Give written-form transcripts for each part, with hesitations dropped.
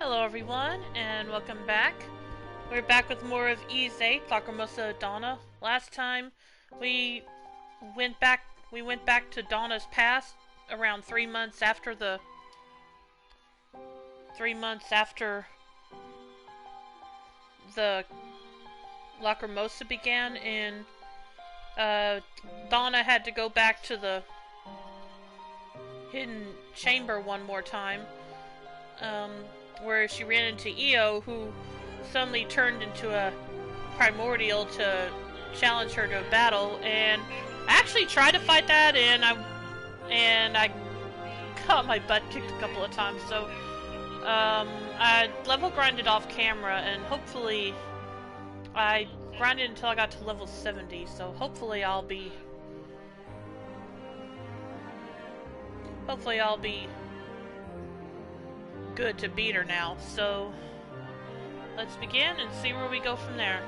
Hello everyone, and welcome back. We're back with more of VIII, Lacrimosa Donna. Last time we went back to Donna's past around 3 months after the 3 months after the Lacrimosa began, and Donna had to go back to the hidden chamber one more time. Where she ran into Io, who suddenly turned into a primordial to challenge her to a battle, and I actually tried to fight that, and I got my butt kicked a couple of times, so I level grinded off camera, and hopefully I grinded until I got to level 70, so hopefully I'll be good to beat her now. So let's begin and see where we go from there.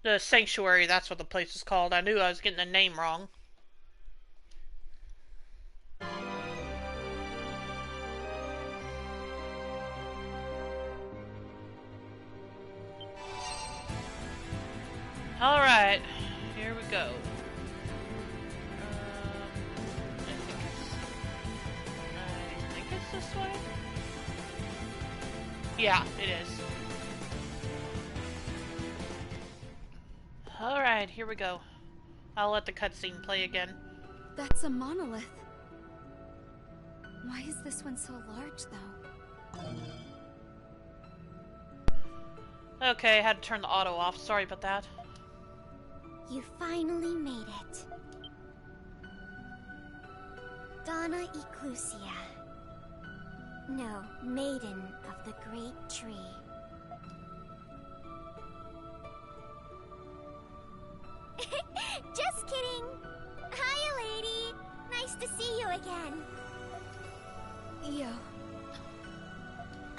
The Sanctuary, that's what the place is called. I knew I was getting the name wrong. Alright, here we go. I think it's this way? Yeah, it is. Alright, here we go. I'll let the cutscene play again. That's a monolith. Why is this one so large, though? Okay, I had to turn the auto off. Sorry about that. You finally made it. Donna Ecclusia. No, Maiden of the Great Tree. Just kidding! Hiya, lady! Nice to see you again. Io.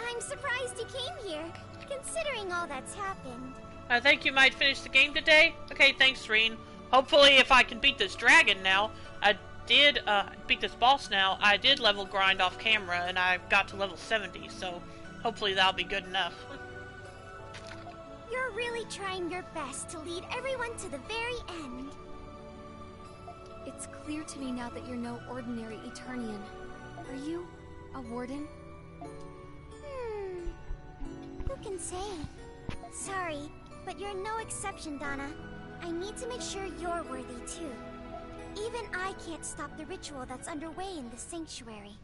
I'm surprised you came here, considering all that's happened. I think you might finish the game today? Okay, thanks, Reen. Hopefully, if I can beat this dragon now, I did, beat this boss now, I did level grind off camera, and I got to level 70, so hopefully that'll be good enough. You're really trying your best to lead everyone to the very end. It's clear to me now that you're no ordinary Eternian. Are you a warden? Who can say? Sorry, but you're no exception, Donna. I need to make sure you're worthy, too. Even I can't stop the ritual that's underway in the sanctuary.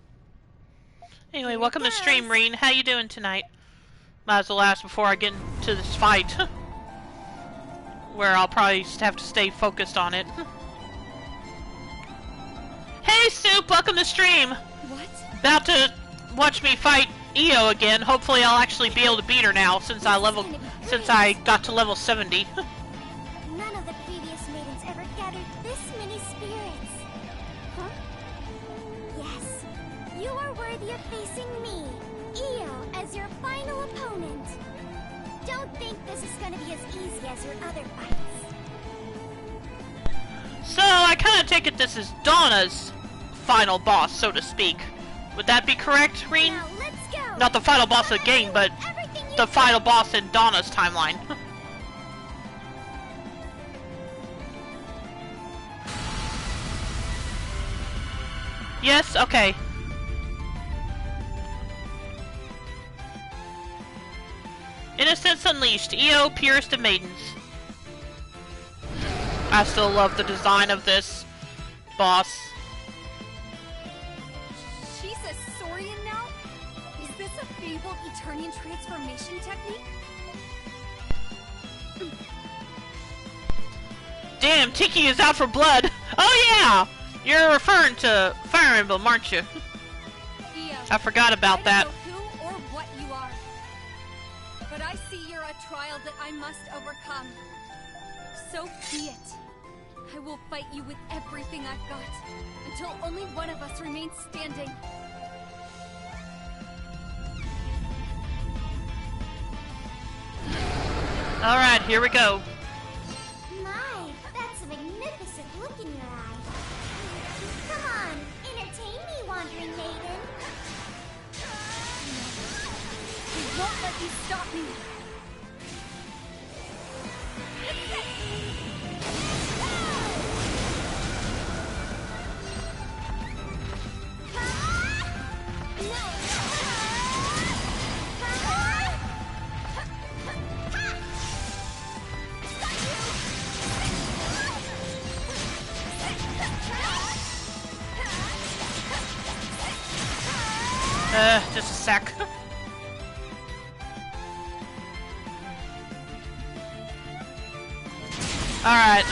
Anyway, welcome to stream, Reen. How you doing tonight? Might as well ask before I get into this fight. Where I'll probably just have to stay focused on it. Hey, Soup! Welcome to stream! What? About to watch me fight Io again. Hopefully I'll actually be able to beat her now, since I got to level 70. None of the previous maidens ever gathered this many spirits. Huh? Yes, you are worthy of facing me, Io, as your final opponent. Don't think this is gonna be as easy as your other fights. So, I kinda take it this is Donna's final boss, so to speak. Would that be correct, Reen? Now let's go. Not the final boss of the game, but the final boss in Donna's timeline. Yes, okay. Innocence Unleashed, Io, Purest of Maidens. I still love the design of this boss. She's a Saurian now? Is this a fabled Eternian transformation technique? Damn, Tiki is out for blood! Oh yeah! You're referring to Fire Emblem, aren't you? Io, I forgot about that. I don't know who or what you are, but I see you're a trial that I must overcome. So be it. I will fight you with everything I've got, until only one of us remains standing. Alright, here we go. My, that's a magnificent look in your eyes. won't let you stop me. Just a sec. Alright.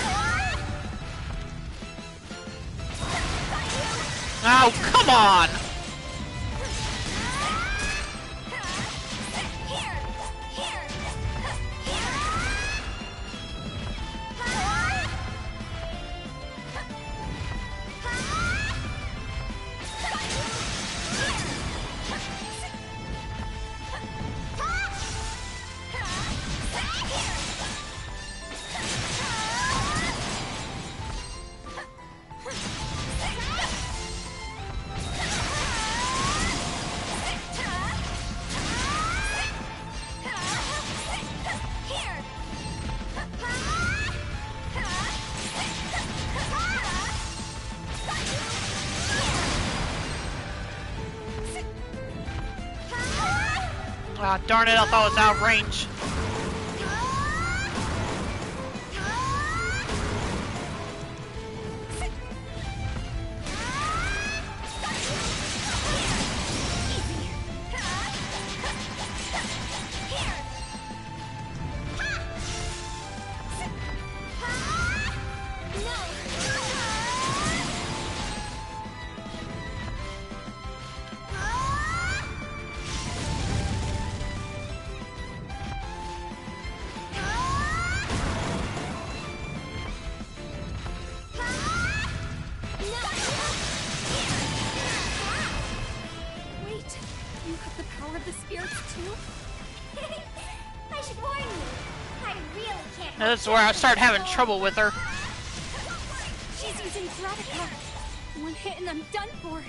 Oh, come on! Ah, darn it, I thought it was out of range. That's where I start having trouble with her. She's using Gravica. One hit and I'm done for.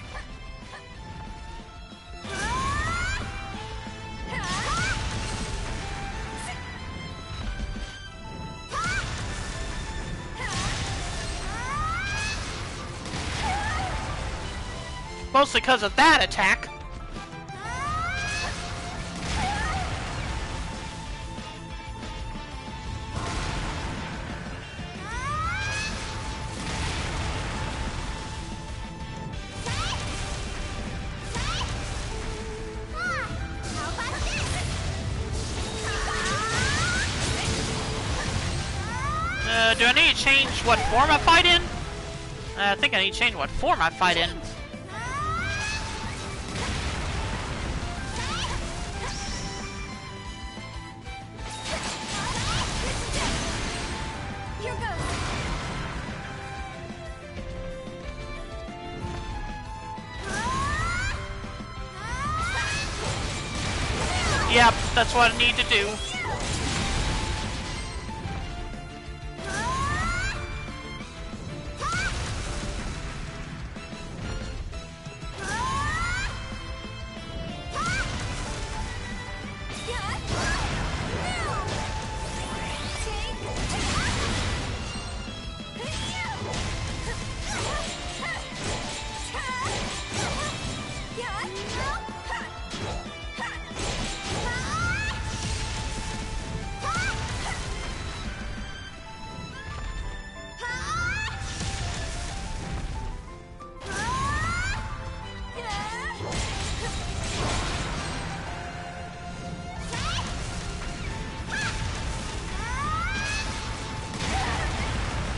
Mostly because of that attack. Do I need to change what form I fight in? I think I need to change what form I fight in. Here goes. Yep, that's what I need to do.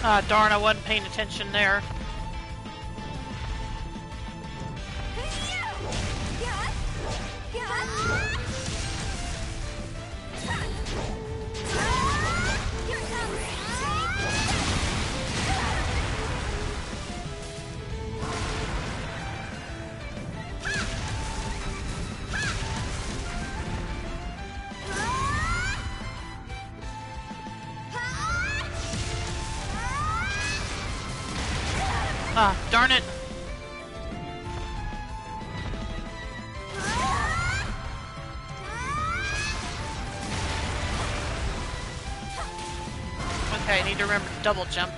Ah, darn, I wasn't paying attention there. Ah, darn it. Okay, I need to remember to double jump.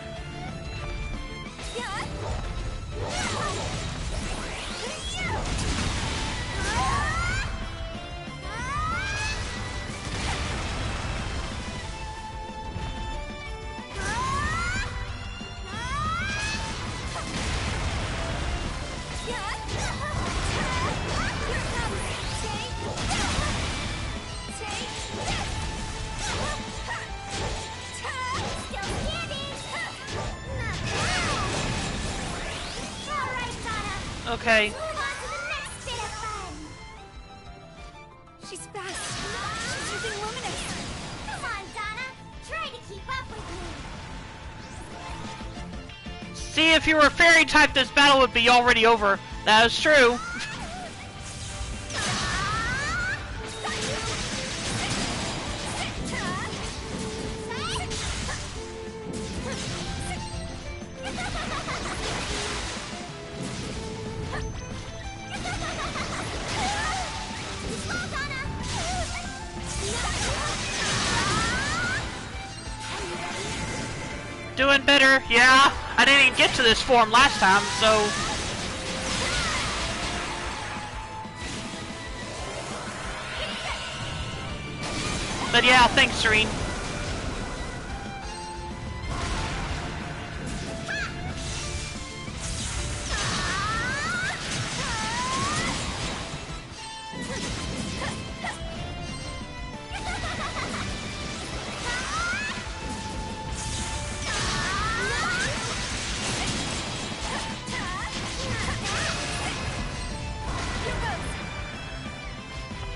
Okay. Move on to the next bit of fun. She's fast. She's using Luminous. Come on, Donna. Try to keep up with me. See, if you were a fairy type, this battle would be already over. That is true. Doing better, yeah. I didn't even get to this form last time, so... But yeah, thanks, Serene.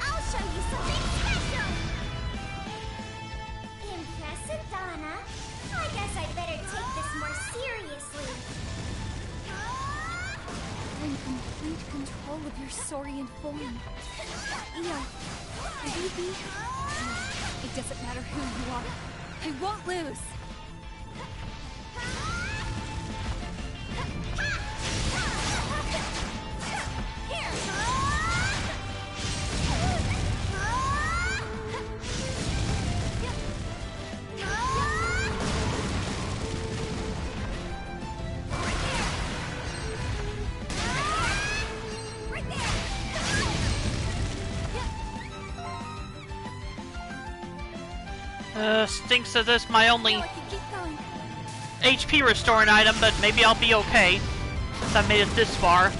I'll show you something special. Impressive, Donna. I guess I'd better take this more seriously. You're in complete control of your Saurian form. Io, believe me? It doesn't matter who you are. I won't lose. Stinks that this is my only Now I can keep going. HP restoring item, but maybe I'll be okay since I made it this far.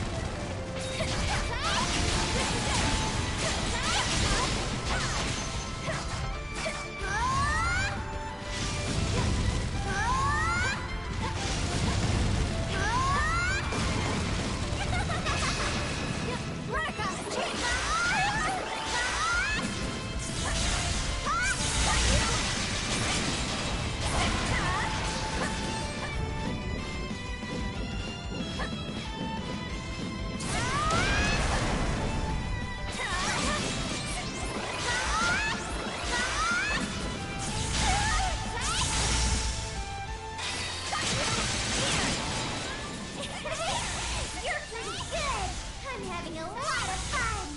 You're pretty good. I'm having a lot of fun.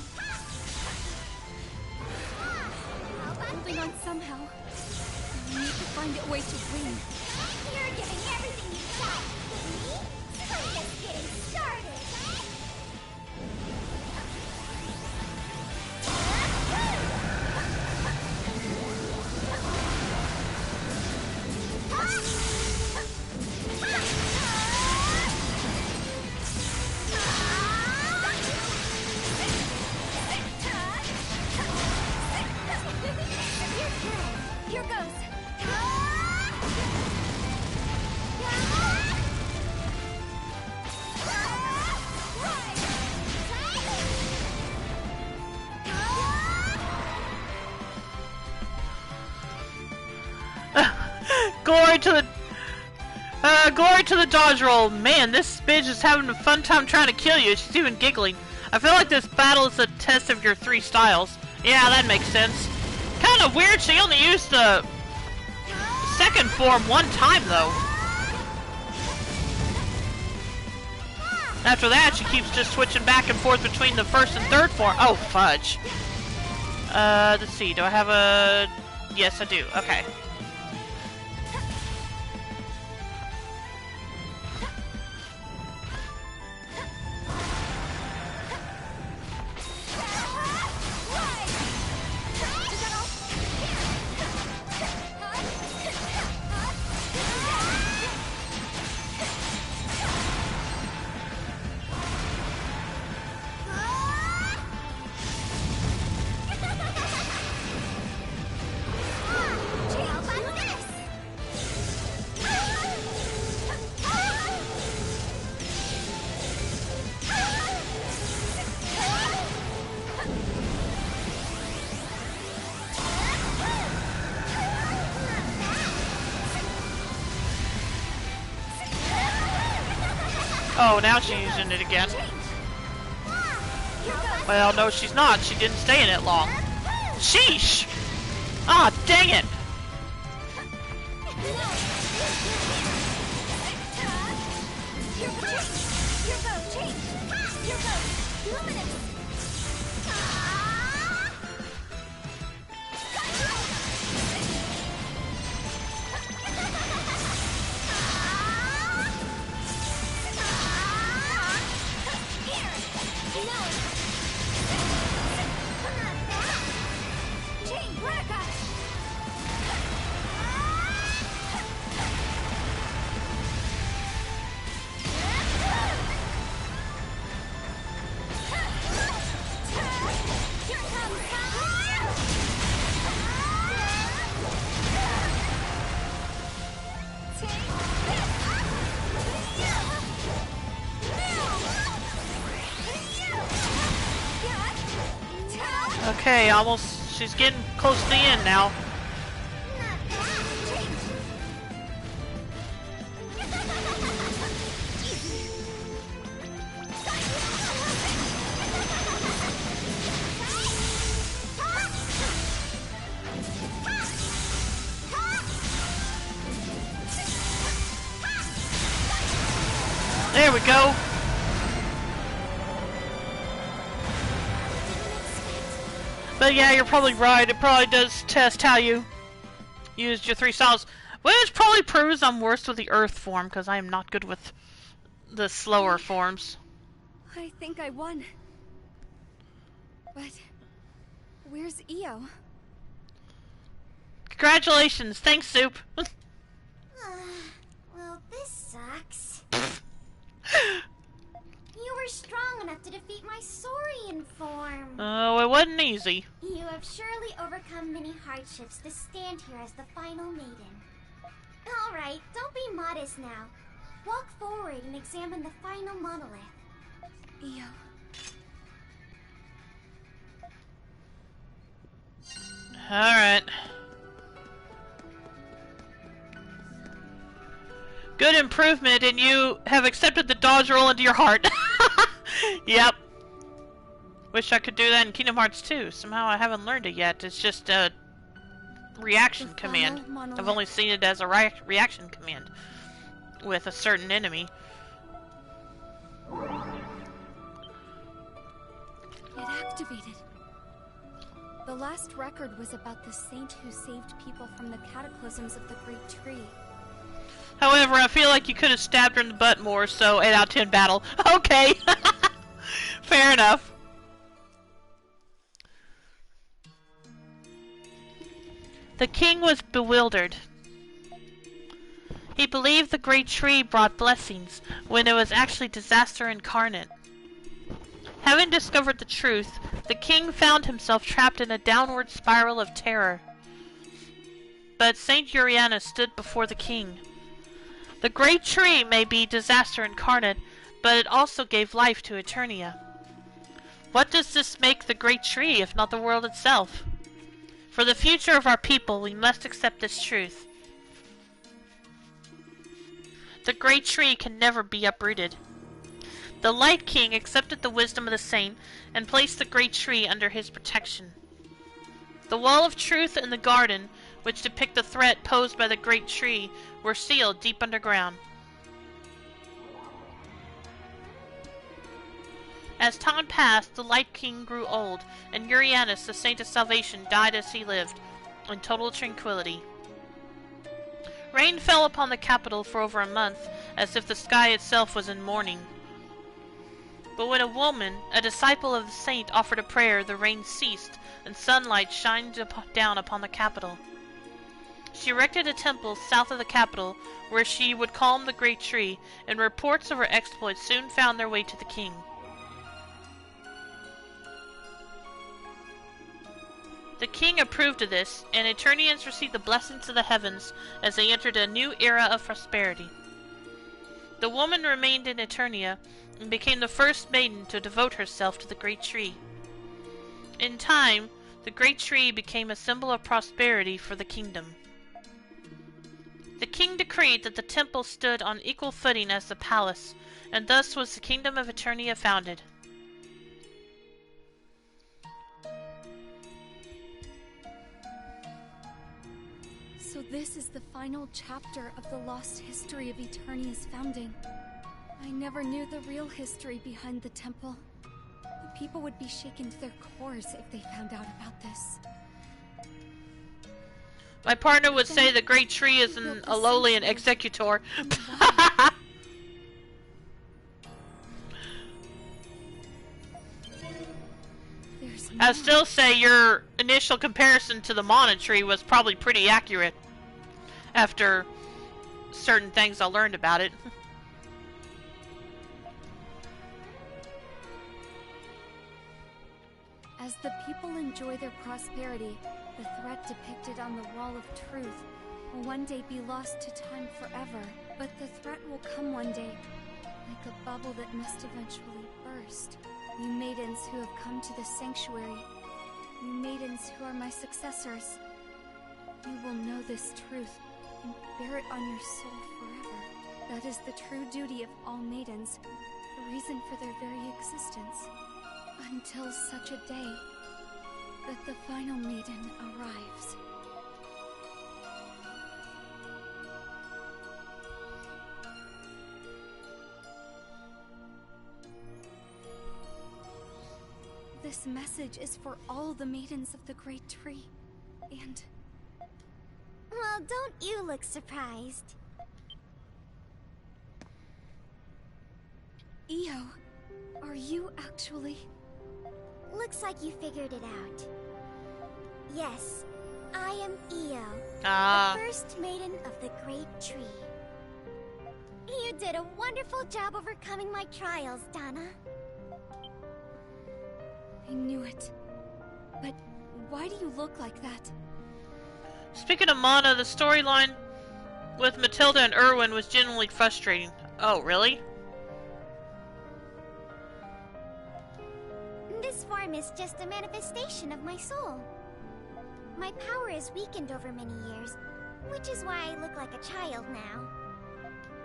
How about Holding on somehow. I need to find a way to win. you're giving everything you've got? Me? I'm just getting started. Here goes. Glory to the dodge roll. Man, this bitch is having a fun time trying to kill you. She's even giggling. I feel like this battle is a test of your 3 styles. Yeah, that makes sense. Kind of weird she only used the second form one time, though. After that, she keeps just switching back and forth between the first and third form. Oh, fudge. Let's see. Do I have a... Yes, I do. Okay. Oh, now she's using it again. Well, no, she's not. She didn't stay in it long. Sheesh! Ah, dang it! Okay, almost. She's getting close to the end now. There we go. But yeah, you're probably right. It probably does test how you used your 3 styles. Which probably proves I'm worse with the earth form, because I am not good with the slower forms. I think I won. But where's Io? Congratulations. Thanks, Soup. Well, this sucks. You were strong enough to defeat my Saurian form. Oh, it wasn't easy. You have surely overcome many hardships to stand here as the final maiden. Alright, don't be modest now. Walk forward and examine the final monolith. Io. Alright. Good improvement, and you have accepted the dodge roll into your heart. Yep. Wish I could do that in Kingdom Hearts 2. Somehow I haven't learned it yet. It's just a reaction command. I've only seen it as a reaction command with a certain enemy. It activated. The last record was about the saint who saved people from the cataclysms of the Great Tree. However, I feel like you could have stabbed her in the butt more, so 8 out of 10 battle. Okay. Fair enough. The king was bewildered. He believed the great tree brought blessings, when it was actually disaster incarnate. Having discovered the truth, the king found himself trapped in a downward spiral of terror. But Saint Uriana stood before the king. The great tree may be disaster incarnate, but it also gave life to Eternia. What does this make the great tree, if not the world itself? For the future of our people, we must accept this truth. The great tree can never be uprooted. The Light King accepted the wisdom of the saint and placed the great tree under his protection. The wall of truth and the garden, which depict the threat posed by the great tree, were sealed deep underground. As time passed, the Light King grew old, and Urianus, the Saint of Salvation, died as he lived, in total tranquility. Rain fell upon the capital for over a month, as if the sky itself was in mourning. But when a woman, a disciple of the saint, offered a prayer, the rain ceased, and sunlight shined down upon the capital. She erected a temple south of the capital, where she would calm the great tree, and reports of her exploits soon found their way to the king. The king approved of this, and Eternians received the blessings of the heavens as they entered a new era of prosperity. The woman remained in Eternia, and became the first maiden to devote herself to the great tree. In time, the great tree became a symbol of prosperity for the kingdom. The king decreed that the temple stood on equal footing as the palace, and thus was the kingdom of Eternia founded. So this is the final chapter of the lost history of Eternia's founding. I never knew the real history behind the temple. The people would be shaken to their cores if they found out about this. My partner would say the great tree is an Alolian executor. I still say your initial comparison to the Mana tree was probably pretty accurate after certain things I learned about it. As the people enjoy their prosperity, the threat depicted on the Wall of Truth will one day be lost to time forever. But the threat will come one day, like a bubble that must eventually burst. You maidens who have come to the sanctuary, you maidens who are my successors, you will know this truth and bear it on your soul forever. That is the true duty of all maidens, the reason for their very existence. Until such a day that the final maiden arrives. This message is for all the maidens of the Great Tree, and... Well, don't you look surprised. Io, are you actually... Looks like you figured it out. Yes, I am Io, the first maiden of the Great Tree. You did a wonderful job overcoming my trials, Donna. I knew it. But why do you look like that? Speaking of Mana, the storyline with Matilda and Erwin was genuinely frustrating. Oh, really? This form is just a manifestation of my soul. My power is weakened over many years, which is why I look like a child now.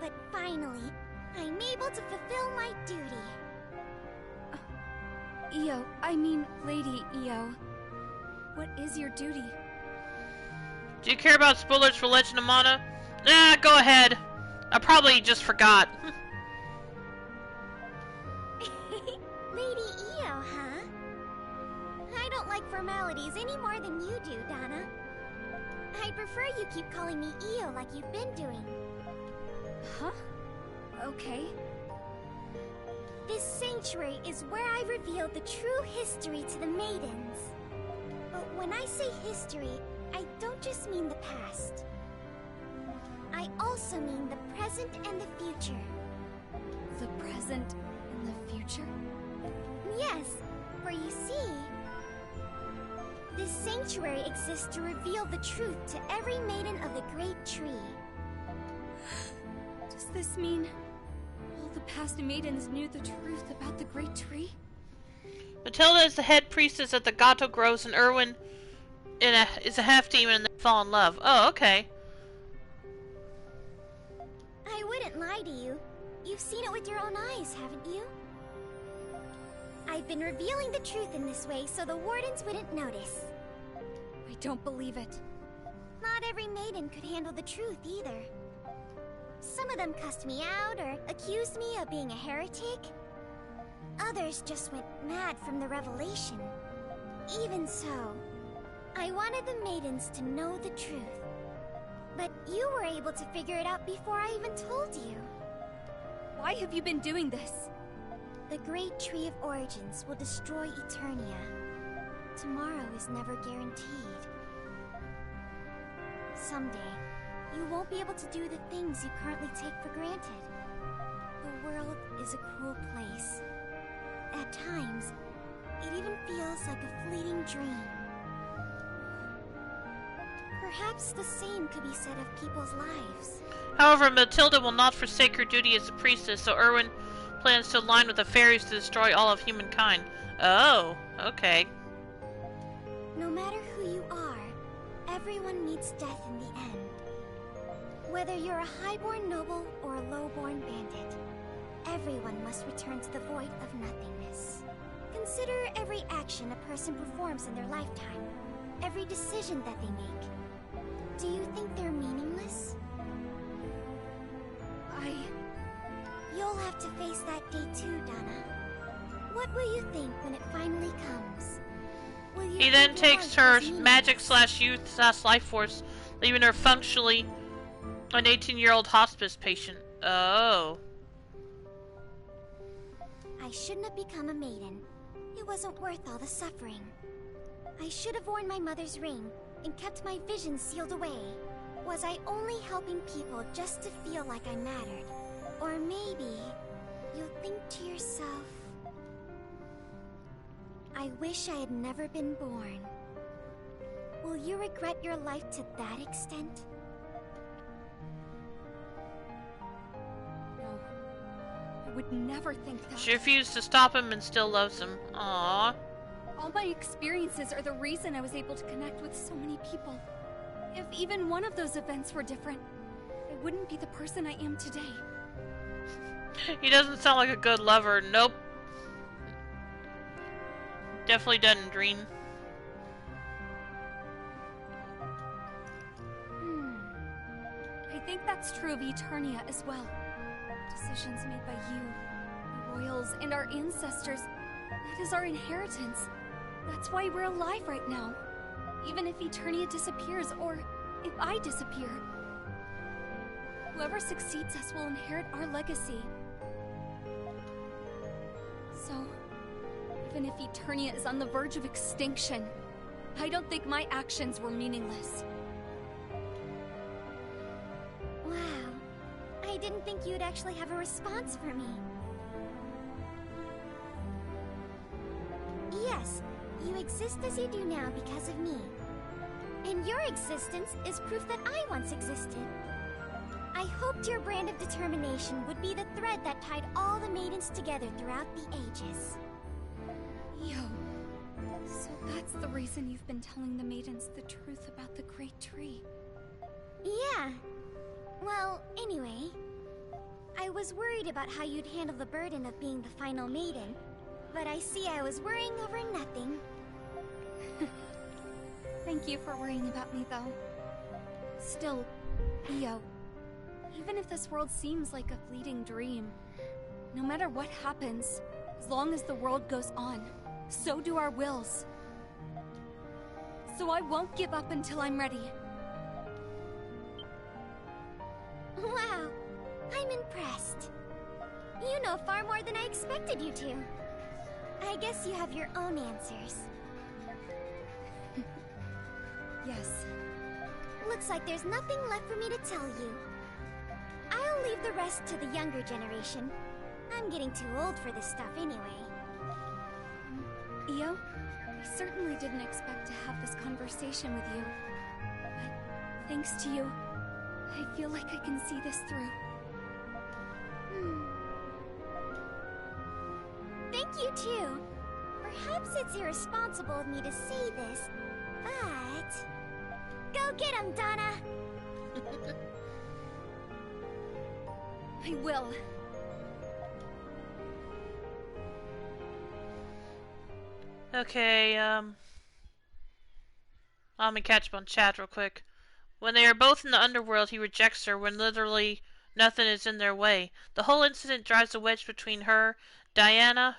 But finally, I'm able to fulfill my duty. Io, I mean Lady Io. What is your duty? Do you care about spoilers for Legend of Mana? Nah, go ahead. I probably just forgot. Lady Io, huh? I don't like formalities any more than you do, Donna. I'd prefer you keep calling me Io like you've been doing. Huh? Okay. This sanctuary is where I revealed the true history to the maidens. But when I say history, I don't just mean the past. I also mean the present and the future. The present and the future? Yes, for you see, this sanctuary exists to reveal the truth to every maiden of the Great Tree. Does this mean all the past maidens knew the truth about the Great Tree? Matilda is the head priestess at the Gato Groves, and Erwin is a half-demon and they fall in love. Oh, okay. I wouldn't lie to you. You've seen it with your own eyes, haven't you? I've been revealing the truth in this way so the wardens wouldn't notice. I don't believe it. Not every maiden could handle the truth either. Some of them cussed me out or accused me of being a heretic. Others just went mad from the revelation. Even so, I wanted the maidens to know the truth. But you were able to figure it out before I even told you. Why have you been doing this? The Great Tree of Origins will destroy Eternia. Tomorrow is never guaranteed. Someday, you won't be able to do the things you currently take for granted. The world is a cruel place. At times, it even feels like a fleeting dream. Perhaps the same could be said of people's lives. However, Matilda will not forsake her duty as a priestess, so Erwin plans to align with the fairies to destroy all of humankind. Oh, okay. No matter who you are, everyone meets death in the end. Whether you're a highborn noble or a lowborn bandit, everyone must return to the void of nothingness. Consider every action a person performs in their lifetime, every decision that they make. Do you think they're meaningless? You'll have to face that day too, Donna. What will you think when it finally comes? Will you He then think takes life her is magic/youth/life force, leaving her functionally an 18-year-old hospice patient. Oh. I shouldn't have become a maiden. It wasn't worth all the suffering. I should have worn my mother's ring and kept my vision sealed away. Was I only helping people just to feel like I mattered? Or maybe you'll think to yourself, I wish I had never been born. Will you regret your life to that extent? No. I would never think that. She refused to stop him and still loves him. Aww. All my experiences are the reason I was able to connect with so many people. If even one of those events were different, I wouldn't be the person I am today. He doesn't sound like a good lover. Nope. Definitely doesn't dream. I think that's true of Eternia as well. Decisions made by you, the royals, and our ancestors. That is our inheritance. That's why we're alive right now. Even if Eternia disappears, or if I disappear. Whoever succeeds us will inherit our legacy. So, even if Eternia is on the verge of extinction, I don't think my actions were meaningless. Wow. I didn't think you'd actually have a response for me. Yes, you exist as you do now because of me. And your existence is proof that I once existed. I hoped your brand of determination would be the thread that tied all the maidens together throughout the ages. Yo, so that's the reason you've been telling the maidens the truth about the Great Tree. Yeah. Well, anyway, I was worried about how you'd handle the burden of being the final maiden, but I see I was worrying over nothing. Thank you for worrying about me, though. Still, Io, even if this world seems like a fleeting dream, no matter what happens, as long as the world goes on, so do our wills. So I won't give up until I'm ready. Wow, I'm impressed. You know far more than I expected you to. I guess you have your own answers. Yes. Looks like there's nothing left for me to tell you. I'll leave the rest to the younger generation. I'm getting too old for this stuff anyway. Io, I certainly didn't expect to have this conversation with you. But thanks to you, I feel like I can see this through. Thank you too. Perhaps it's irresponsible of me to say this, but... Go get him, Donna! I will. Okay, let me catch up on chat real quick. When they are both in the underworld, he rejects her when literally nothing is in their way. The whole incident drives a wedge between her, Diana,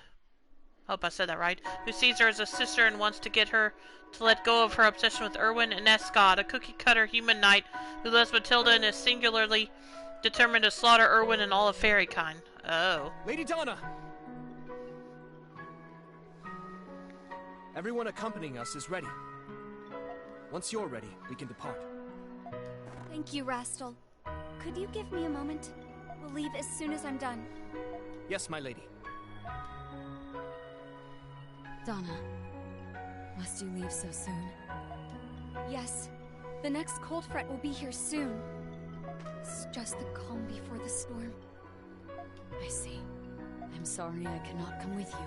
hope I said that right, who sees her as a sister and wants to get her to let go of her obsession with Erwin, and Escott, a cookie-cutter human knight who loves Matilda and is singularly determined to slaughter Erwin and all of fairy kind. Oh. Lady Donna! Everyone accompanying us is ready. Once you're ready, we can depart. Thank you, Rastal. Could you give me a moment? We'll leave as soon as I'm done. Yes, my lady. Donna, must you leave so soon? Yes. The next cold fret will be here soon. It's just the calm before the storm. I see. I'm sorry I cannot come with you.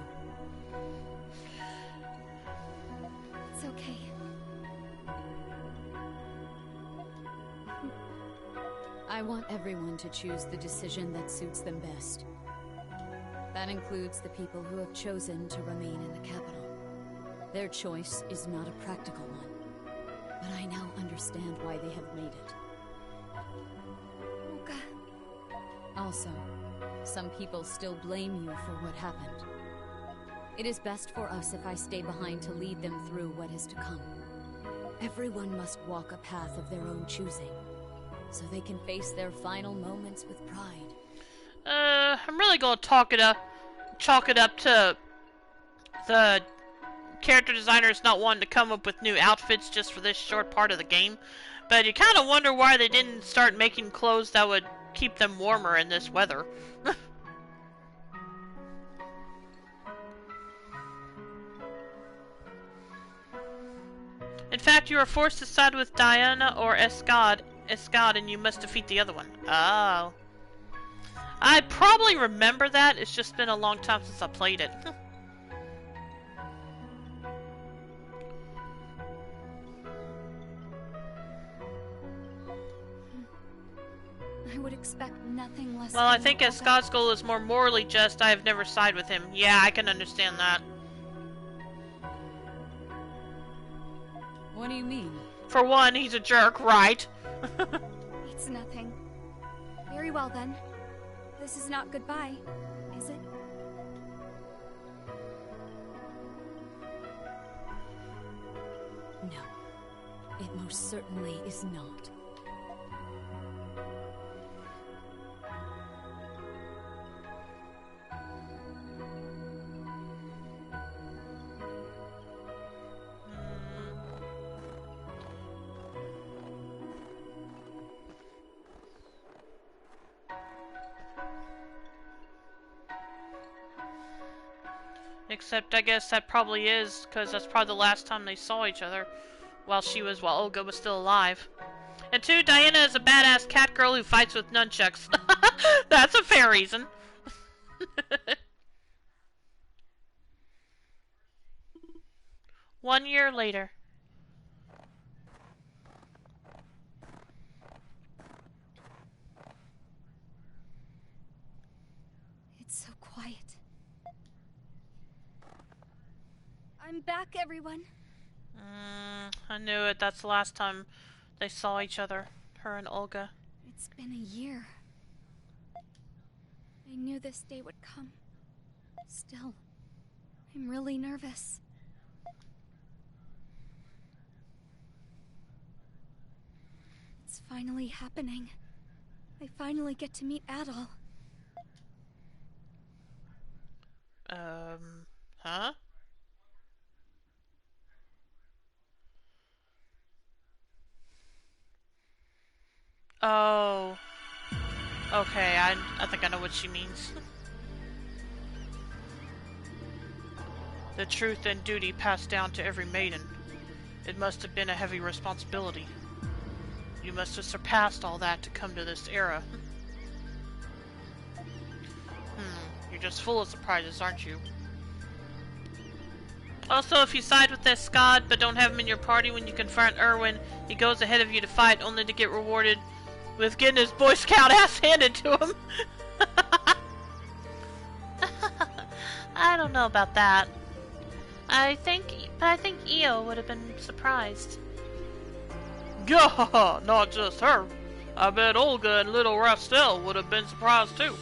It's okay. I I want everyone to choose the decision that suits them best. That includes the people who have chosen to remain in the capital. Their choice is not a practical one, but I now understand why they have made it. Olga. Also, some people still blame you for what happened. It is best for us if I stay behind to lead them through what is to come. Everyone must walk a path of their own choosing, so they can face their final moments with pride. I'm really gonna chalk it up to the character designers not wanting to come up with new outfits just for this short part of the game. But you kind of wonder why they didn't start making clothes that would keep them warmer in this weather. In fact, you are forced to side with Diana or Escad, and you must defeat the other one. Oh. I probably remember that, it's just been a long time since I played it. I would expect nothing less. Well, I from think Olga. Escad's goal is more morally just. I have never sided with him. Yeah, I can understand that. What do you mean? For one, he's a jerk, right? It's nothing. Very well then. This is not goodbye, is it? No. It most certainly is not. Except I guess that probably is, because that's probably the last time they saw each other while Olga was still alive. And two, Diana is a badass cat girl who fights with nunchucks. That's a fair reason. 1 year later. It's so quiet. I'm back, everyone. I knew it. That's the last time they saw each other. Her and Olga. It's been a year. I knew this day would come. Still, I'm really nervous. It's finally happening. I finally get to meet Adol. Huh? Oh. Okay, I think I know what she means. The truth and duty passed down to every maiden. It must have been a heavy responsibility. You must have surpassed all that to come to this era. You're just full of surprises, aren't you? Also, if you side with Escad but don't have him in your party when you confront Erwin, he goes ahead of you to fight only to get rewarded with getting his Boy Scout ass handed to him. I don't know about that. I think Io would have been surprised. Gah! Not just her. I bet Olga and little Rastel would have been surprised too.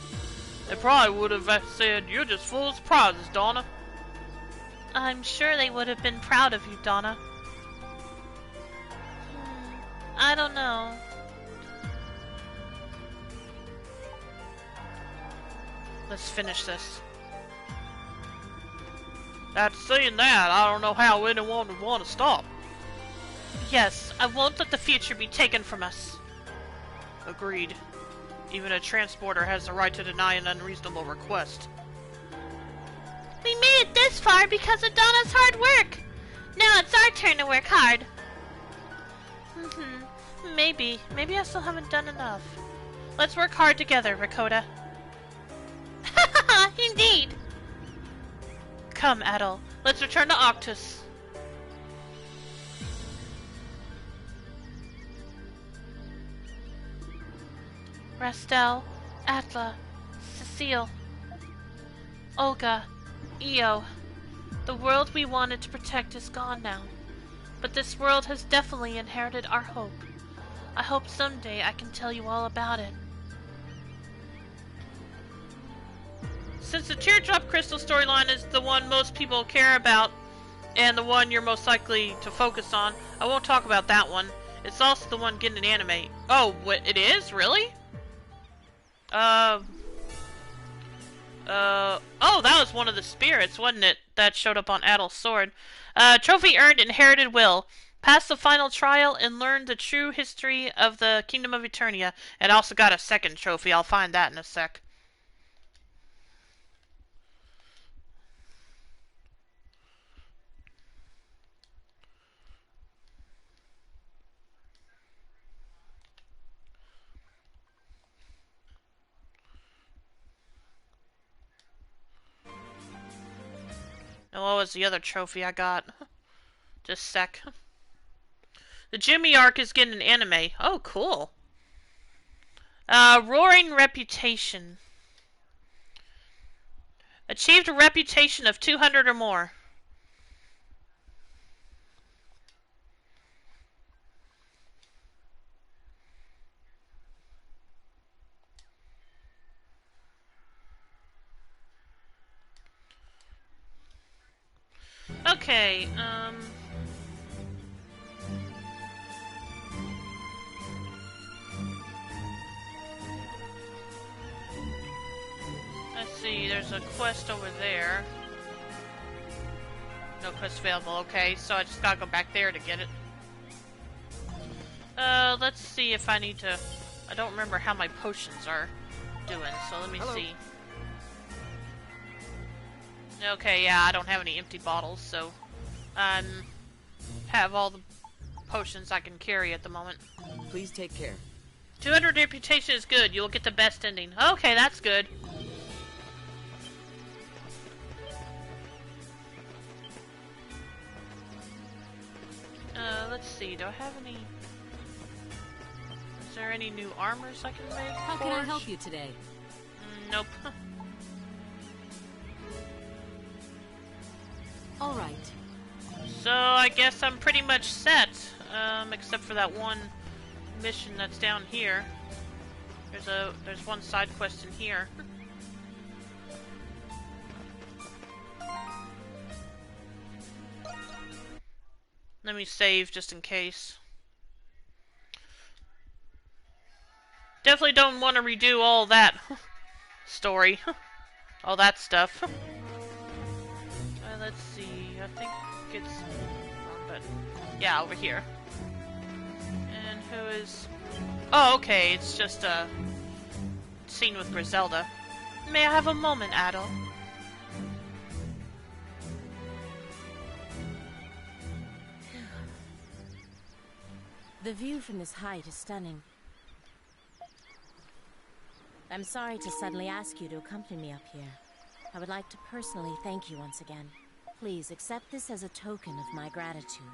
They probably would have said, "You're just full of surprises, Donna." I'm sure they would have been proud of you, Donna. I don't know. Let's finish this. After seeing that, I don't know how anyone would want to stop. Yes, I won't let the future be taken from us. Agreed. Even a transporter has the right to deny an unreasonable request. We made it this far because of Donna's hard work. Now it's our turn to work hard. Maybe I still haven't done enough. Let's work hard together, Rakota. Indeed. Come, Adol. Let's return to Octus. Rastel, Atla, Cecile, Olga, Io. The world we wanted to protect is gone now. But this world has definitely inherited our hope. I hope someday I can tell you all about it. Since the Teardrop Crystal storyline is the one most people care about, and the one you're most likely to focus on, I won't talk about that one. It's also the one getting an anime. Oh, what, it is? Really? Oh, that was one of the spirits, wasn't it? That showed up on Adel's sword. Trophy earned Inherited Will. Passed the final trial and learned the true history of the Kingdom of Eternia. And also got a second trophy. I'll find that in a sec. And what was the other trophy I got? Just a sec. The Jimmy arc is getting an anime. Oh, cool. Roaring Reputation. Achieved a reputation of 200 or more. Okay, let's see, there's a quest over there. No quest available, okay, so I just gotta go back there to get it. Let's see if I need to... I don't remember how my potions are doing, so let me see. Okay, yeah, I don't have any empty bottles, so have all the potions I can carry at the moment. Please take care. 200 reputation is good. You'll get the best ending. Okay, that's good. Let's see. Do I have any... Is there any new armors I can make? How can I help you today? Nope. All right. So I guess I'm pretty much set, except for that one mission that's down here. There's one side quest in here. Let me save just in case. Definitely don't want to redo all that story, all that stuff. Let's see, I think it's wrong button. Yeah, over here. And who is... Oh, okay, it's just a scene with Griselda. May I have a moment, Adel? The view from this height is stunning. I'm sorry to suddenly ask you to accompany me up here. I would like to personally thank you once again. Please accept this as a token of my gratitude.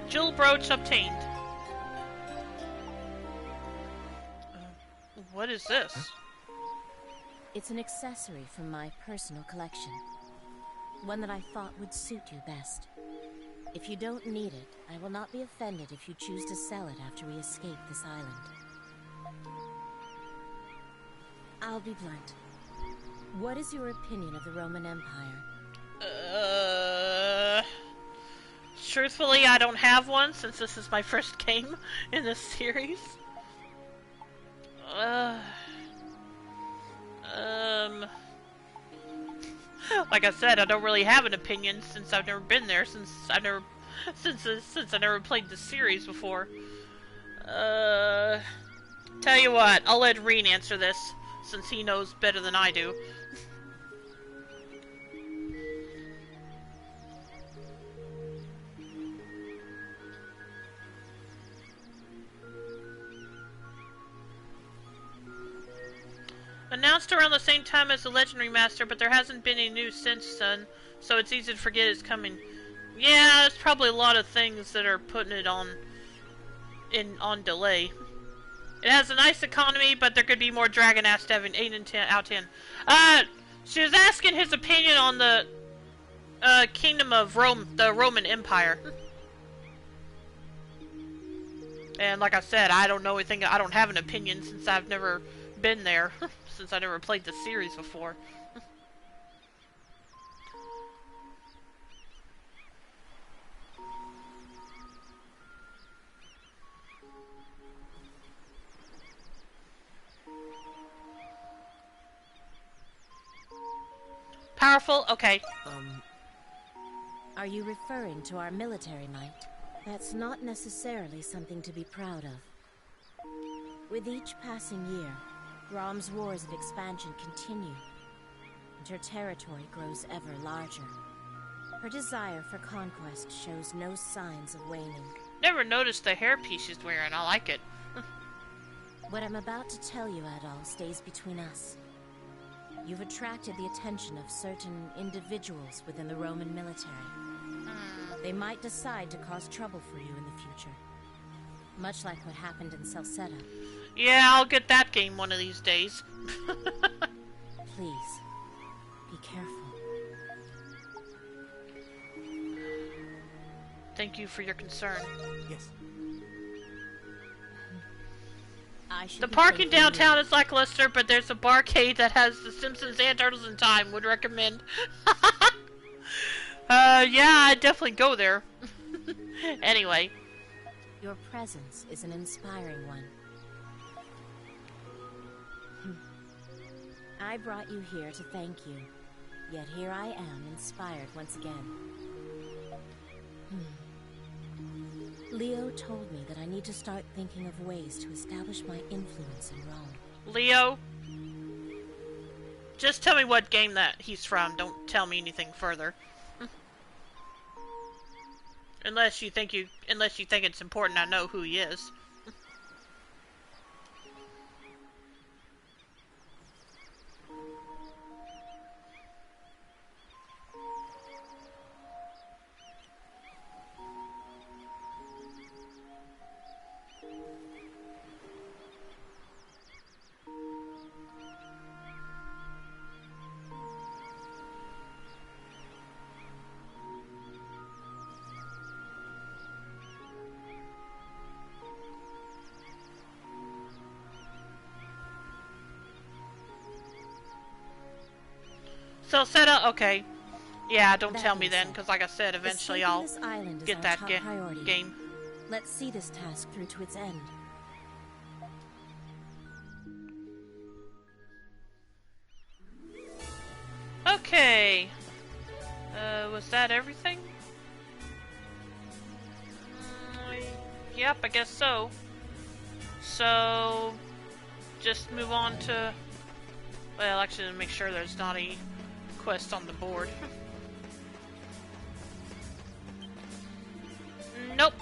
Jewel brooch obtained. What is this? It's an accessory from my personal collection. One that I thought would suit you best. If you don't need it, I will not be offended if you choose to sell it after we escape this island. I'll be blunt. What is your opinion of the Roman Empire? Truthfully, I don't have one since this is my first game in this series. Like I said, I don't really have an opinion since I've never been there, since I never played this series before. Tell you what, I'll let Reen answer this, since he knows better than I do. Announced around the same time as the Legend Remaster, but there hasn't been any news since, son, so it's easy to forget it's coming. Yeah, there's probably a lot of things that are putting it on delay. It has a nice economy, but there could be more dragon ass to have an 8 and 10 out of 10. She was asking his opinion on the kingdom of Rome, the Roman Empire. And like I said, I don't know anything. I don't have an opinion since I've never been there, since I never played the series before. Powerful? Okay. Are you referring to our military might? That's not necessarily something to be proud of. With each passing year, Rom's wars of expansion continue, and her territory grows ever larger. Her desire for conquest shows no signs of waning. Never noticed the hairpiece she's wearing. I like it. What I'm about to tell you, Adol, stays between us. You've attracted the attention of certain individuals within the Roman military. They might decide to cause trouble for you in the future. Much like what happened in Salsetta. Yeah, I'll get that game one of these days. Please, be careful. Thank you for your concern. Yes. The parking downtown is lackluster, but there's a barcade that has The Simpsons and Turtles in Time. Would recommend. Yeah, I'd definitely go there. Anyway. Your presence is an inspiring one. I brought you here to thank you. Yet here I am, inspired once again. Leo told me that I need to start thinking of ways to establish my influence in Rome. Leo? Just tell me what game that he's from. Don't tell me anything further. Unless you think it's important I know who he is. Salsetta, okay. Yeah, don't tell me then, because like I said, eventually I'll get that game. Let's see this task through to its end. Okay. Was that everything? Yep, I guess so. So, just move on to... Well, actually, make sure there's not any quest on the board. Nope.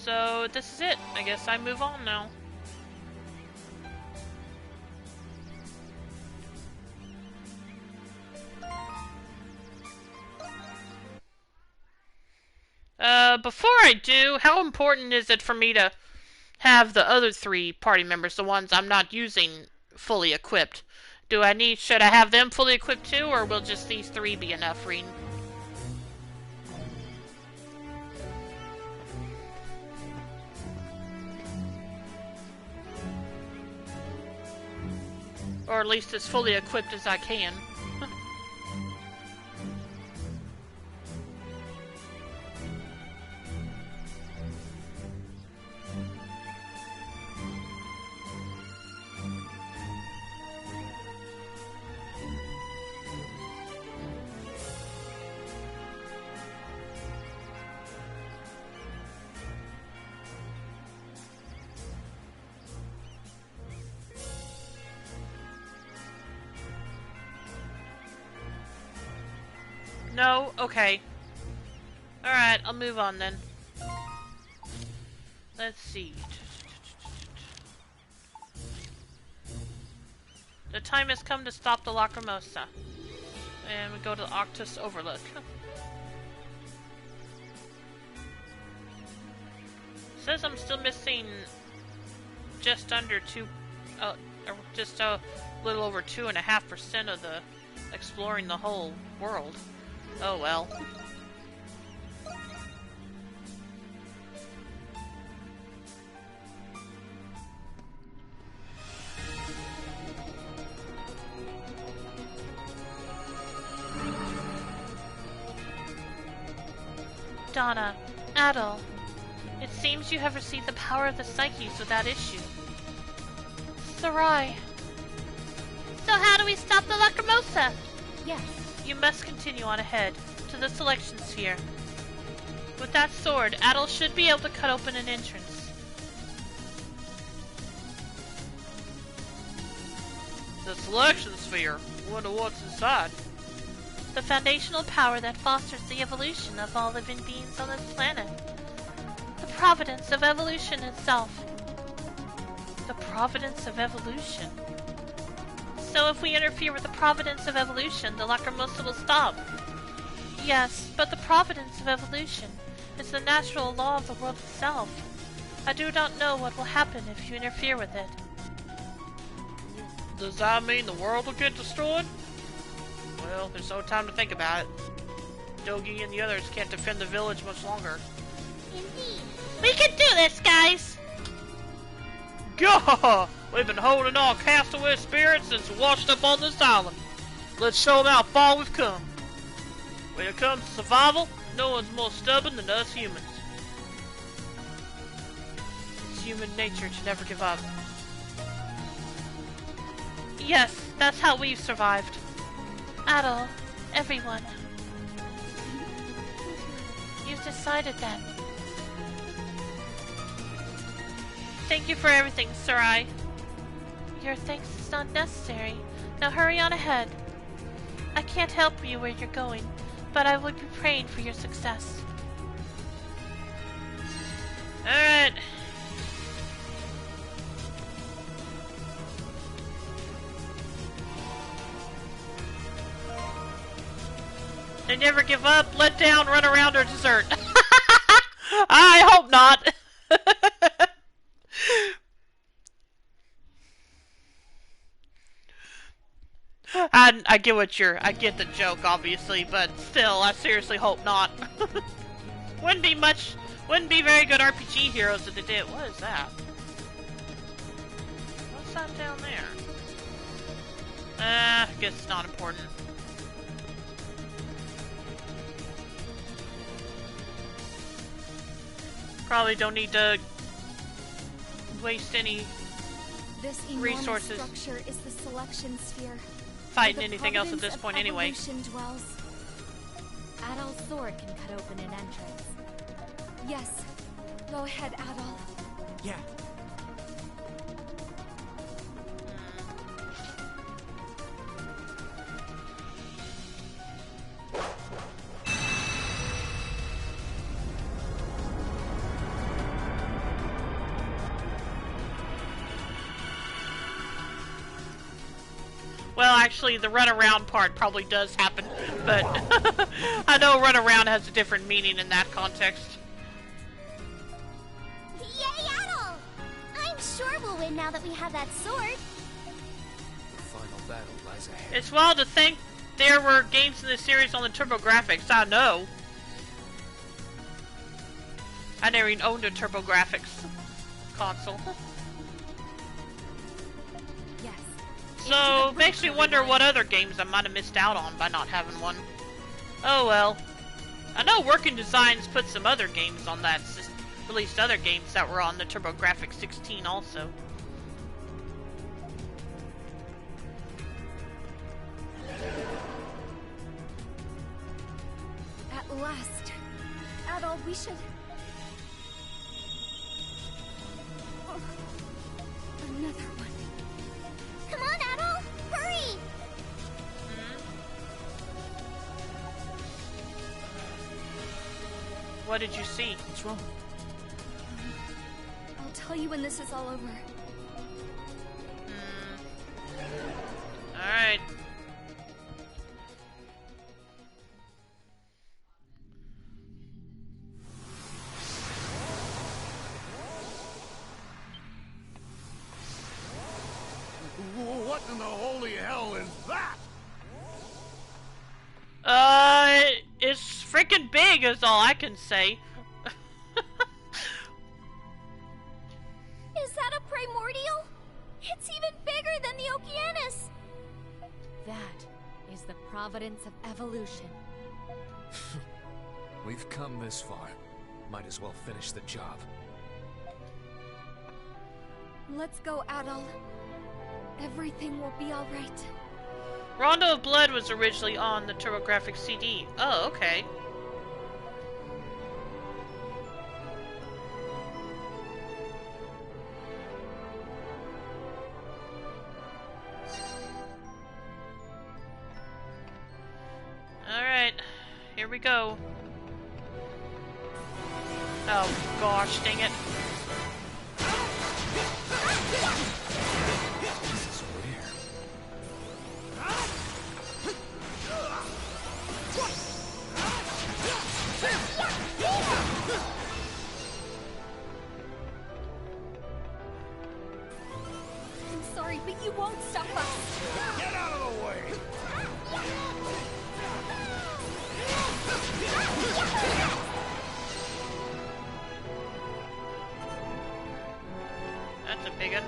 So this is it. I guess I move on now. Before I do, how important is it for me to have the other 3 party members, the ones I'm not using, fully equipped? Should I have them fully equipped too, or will just these 3 be enough, Reen? Or at least as fully equipped as I can. No? Okay. Alright, I'll move on then. Let's see. The time has come to stop the Lacrimosa. And we go to the Octus Overlook. Says I'm still missing just under just a little over 2.5% of the exploring the whole world. Oh well. Donna, Adol, it seems you have received the power of the Psyches without issue. Sarai. So how do we stop the Lacrimosa? Yes. You must continue on ahead, to the selection sphere. With that sword, Adol should be able to cut open an entrance. The selection sphere? Wonder what's inside. The foundational power that fosters the evolution of all living beings on this planet. The providence of evolution itself. The providence of evolution. So if we interfere with the providence of evolution, the Lacrimosa will stop. Yes, but the providence of evolution is the natural law of the world itself. I do not know what will happen if you interfere with it. Does that mean the world will get destroyed? Well, there's no time to think about it. Dogi and the others can't defend the village much longer. Indeed. We can do this, guys! Gah! We've been holding on castaway spirits since we washed up on this island. Let's show them how far we've come. When it comes to survival, no one's more stubborn than us humans. It's human nature to never give up. Yes, that's how we've survived. Adol, everyone. You've decided that. Thank you for everything, Sarai. Your thanks is not necessary. Now hurry on ahead. I can't help you where you're going, but I would be praying for your success. Alright. They never give up, let down, run around, or desert. I hope not. I get I get the joke, obviously, but still, I seriously hope not. Wouldn't be very good RPG heroes if they did. What is that? What's that down there? I guess it's not important. Probably don't need to waste any This resources structure is the selection sphere. fighting anything else at this point anyway. Dwells. Adol's sword can cut open an entrance. Yes. Go ahead, Adol. Yeah. Well, actually, the runaround part probably does happen, but I know runaround has a different meaning in that context. Yay, Adol! I'm sure we'll win now that we have that sword. The final battle lies ahead. It's wild to think there were games in this series on the TurboGrafx. I know. I never even owned a TurboGrafx console. Yes. So, makes me wonder what other games I might have missed out on by not having one. Oh well. I know Working Designs put some other games on that system, released other games that were on the TurboGrafx 16 also. At last. Adol, we should... Oh, another one. Come on, Adol! Hurry! What did you see? What's wrong? I'll tell you when this is all over. Alright. What in the holy hell is that? It's freaking big is all I can say. Is that a primordial? It's even bigger than the Okeanos! That is the providence of evolution. We've come this far. Might as well finish the job. Let's go, Adol. Everything will be alright. Rondo of Blood was originally on the TurboGrafx CD. Oh, okay. Alright, here we go. Oh gosh, dang it. This is weird. I'm sorry, but you won't stop us. Get out of the way! That's a big one.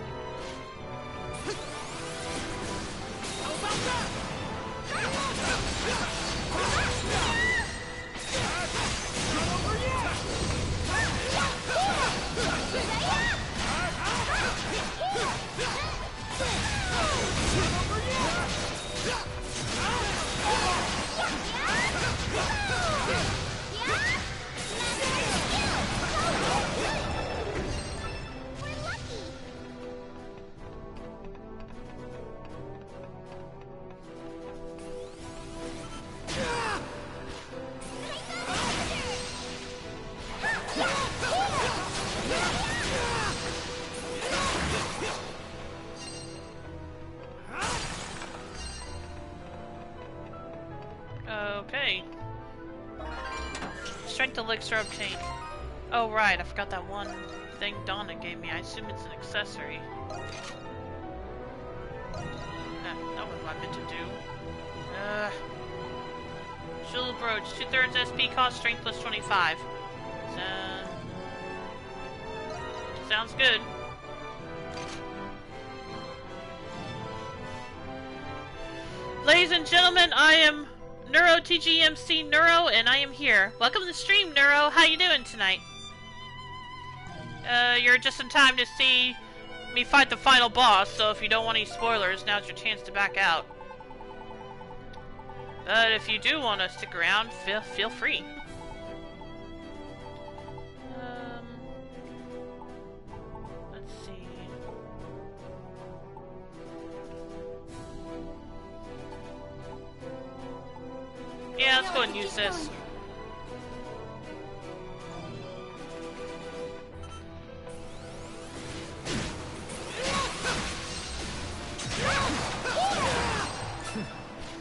Okay. Strength elixir obtained. Oh right, I forgot that one thing Donna gave me. I assume it's an accessory. That was what I meant to do. Shield brooch, 2/3 SP cost, strength plus 25. Sounds good. Ladies and gentlemen, I am Neuro TGMC Neuro, and I am here. Welcome to the stream, Neuro. How you doing tonight? You're just in time to see me fight the final boss, so if you don't want any spoilers, now's your chance to back out. But if you do want to stick around, feel free. Let's see. Yeah, let's go and use this.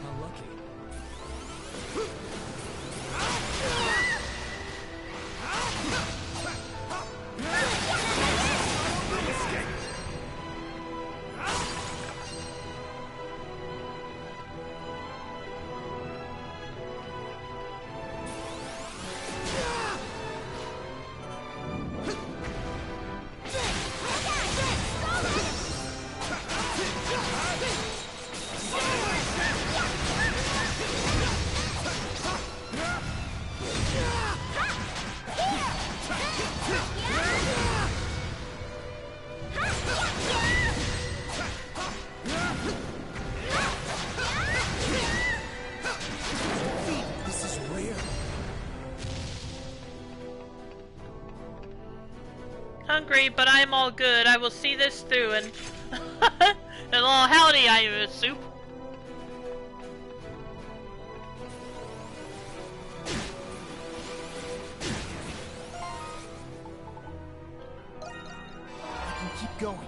Unlucky. Hungry, but I'm all good. I will see this through and and all howdy, I am a soup. I can keep going.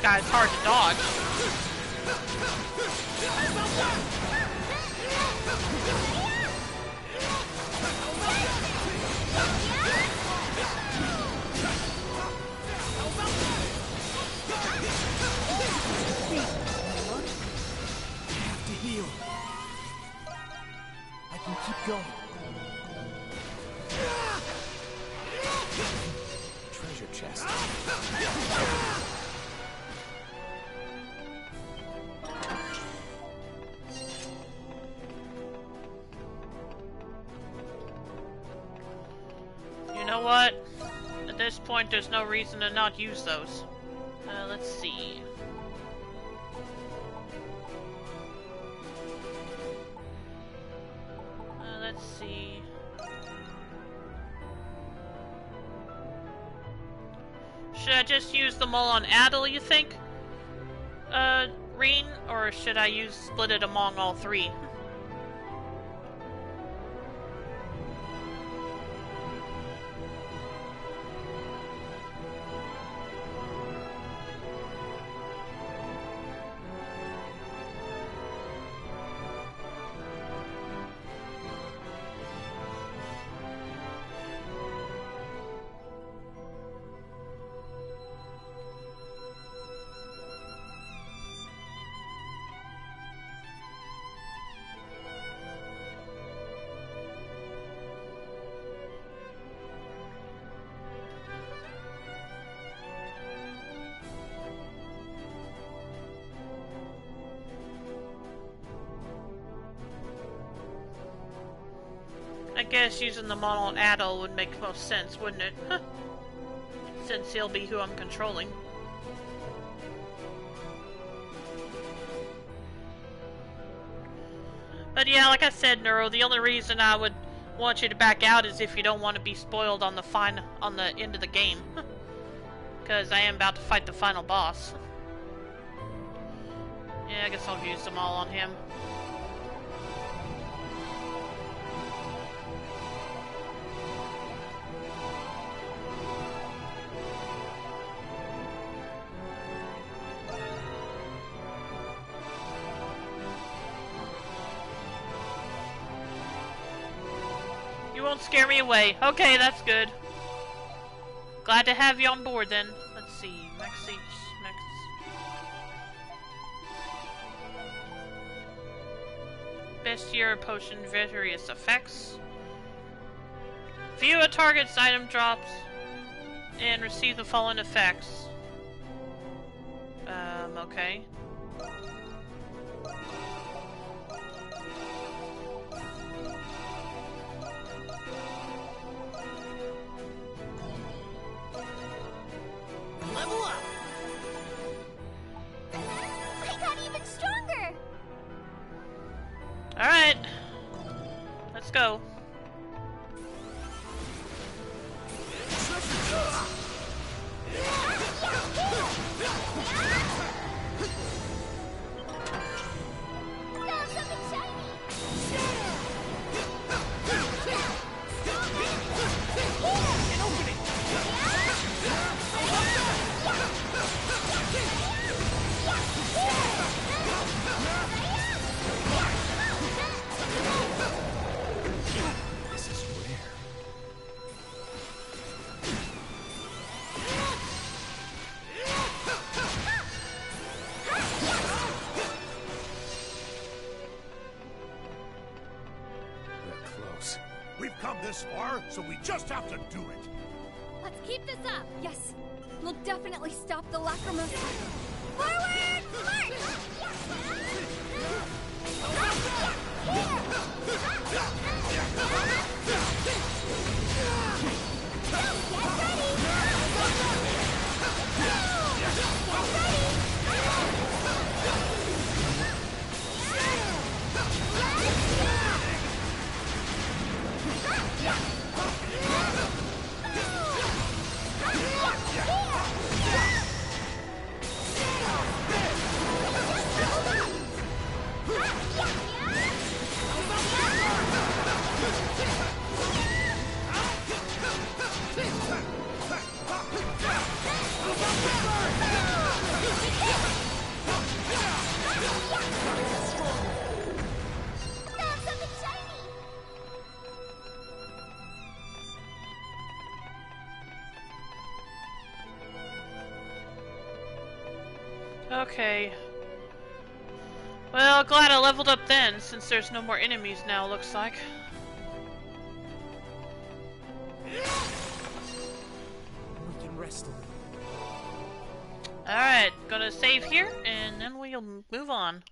guy's hard to dodge. I have to heal. I can keep going. Treasure chest. You know what? At this point, there's no reason to not use those. Let's see. Let's see. Should I just use them all on Adel, you think? Reen? Or should I split it among all three? I guess using them all on Adel would make most sense, wouldn't it? Since he'll be who I'm controlling. But yeah, like I said, Neuro, the only reason I would want you to back out is if you don't want to be spoiled on the end of the game. Because I am about to fight the final boss. Yeah, I guess I'll use them all on him. You won't scare me away. Okay, that's good. Glad to have you on board then. Let's see. Max. Bestiary potion various effects. View a target's item drops and receive the following effects. Okay. Level up! I got even stronger! Alright. Let's go. Found something shiny! Can't open it! This is rare. We're close. We've come this far, so we just have to do it. Let's keep this up. Yes, we'll definitely stop the Lacrimosa. Forward, march! Okay. Well, glad I leveled up then, since there's no more enemies now, looks like. We can rest a little. Alright, gonna save here, and then we'll move on.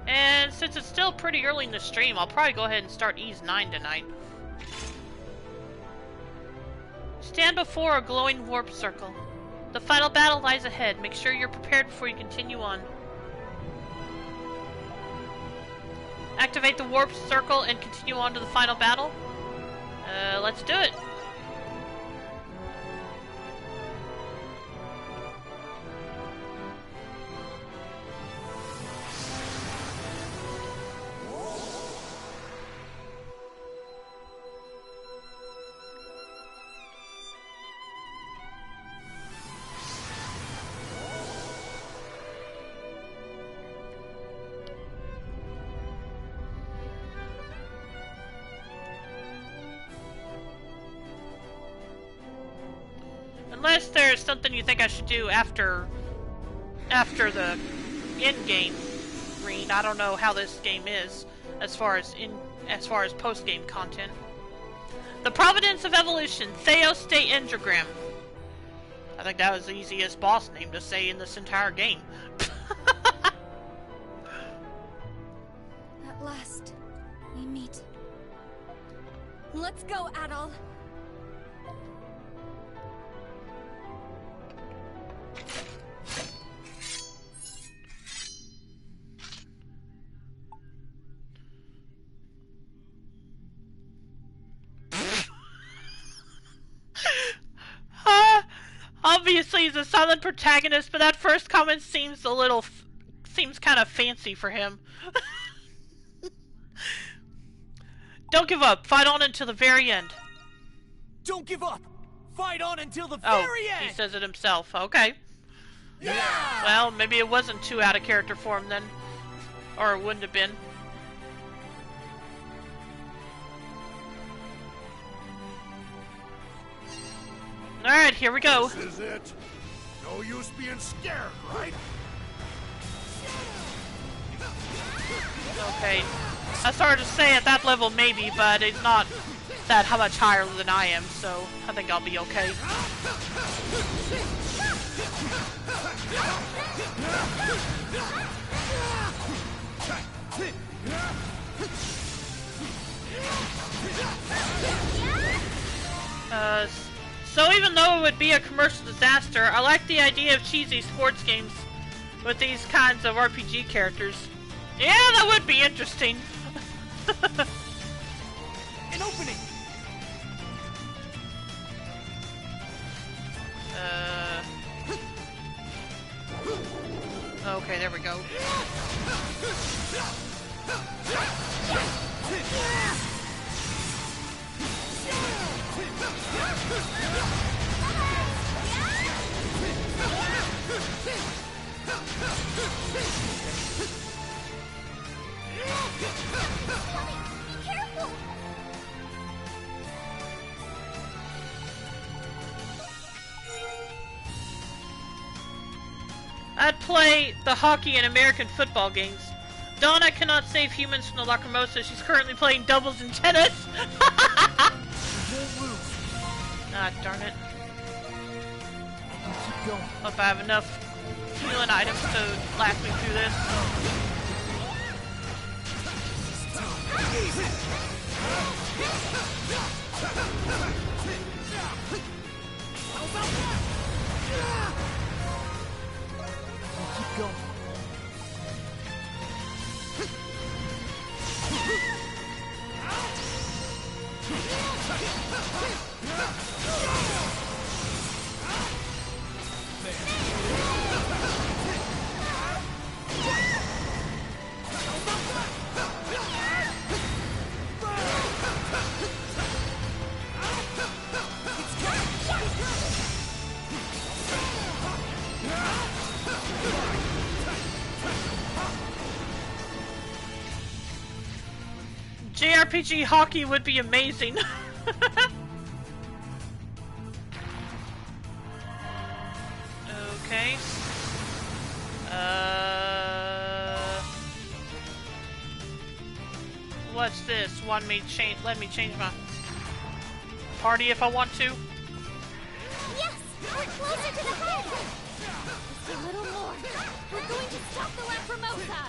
And since it's still pretty early in the stream, I'll probably go ahead and start Ys 9 tonight. Stand before a glowing warp circle. The final battle lies ahead. Make sure you're prepared before you continue on. Activate the warp circle and continue on to the final battle. Let's do it. Unless there's something you think I should do after the in-game read. I don't know how this game is as far as post-game content. The Providence of Evolution, Theos de Endragram. I think that was the easiest boss name to say in this entire game. At last, we meet. Let's go, Adol. Obviously, he's a silent protagonist, but that first comment seems kind of fancy for him. Don't give up. Fight on until the very end. Don't give up! Fight on until the very end! He says it himself. Okay. Yeah! Well, maybe it wasn't too out of character for him then. Or it wouldn't have been. Alright, here we go. This is it. No use being scared, right? Okay. That's hard to say at that level, maybe, but it's not that how much higher than I am, so I think I'll be okay. So even though it would be a commercial disaster, I like the idea of cheesy sports games with these kinds of RPG characters. Yeah, that would be interesting. An opening! Okay, there we go. Careful! I'd play the hockey and American football games. Donna cannot save humans from the Lacrimosa. She's currently playing doubles in tennis. Ah, darn it. Keep going. Hope I have enough healing items to last me through this. Keep going. JRPG hockey would be amazing. Okay. What's this? Let me change my party if I want to. Yes! We're closer to the head! Just a little more. We're going to stop the Lacrimosa!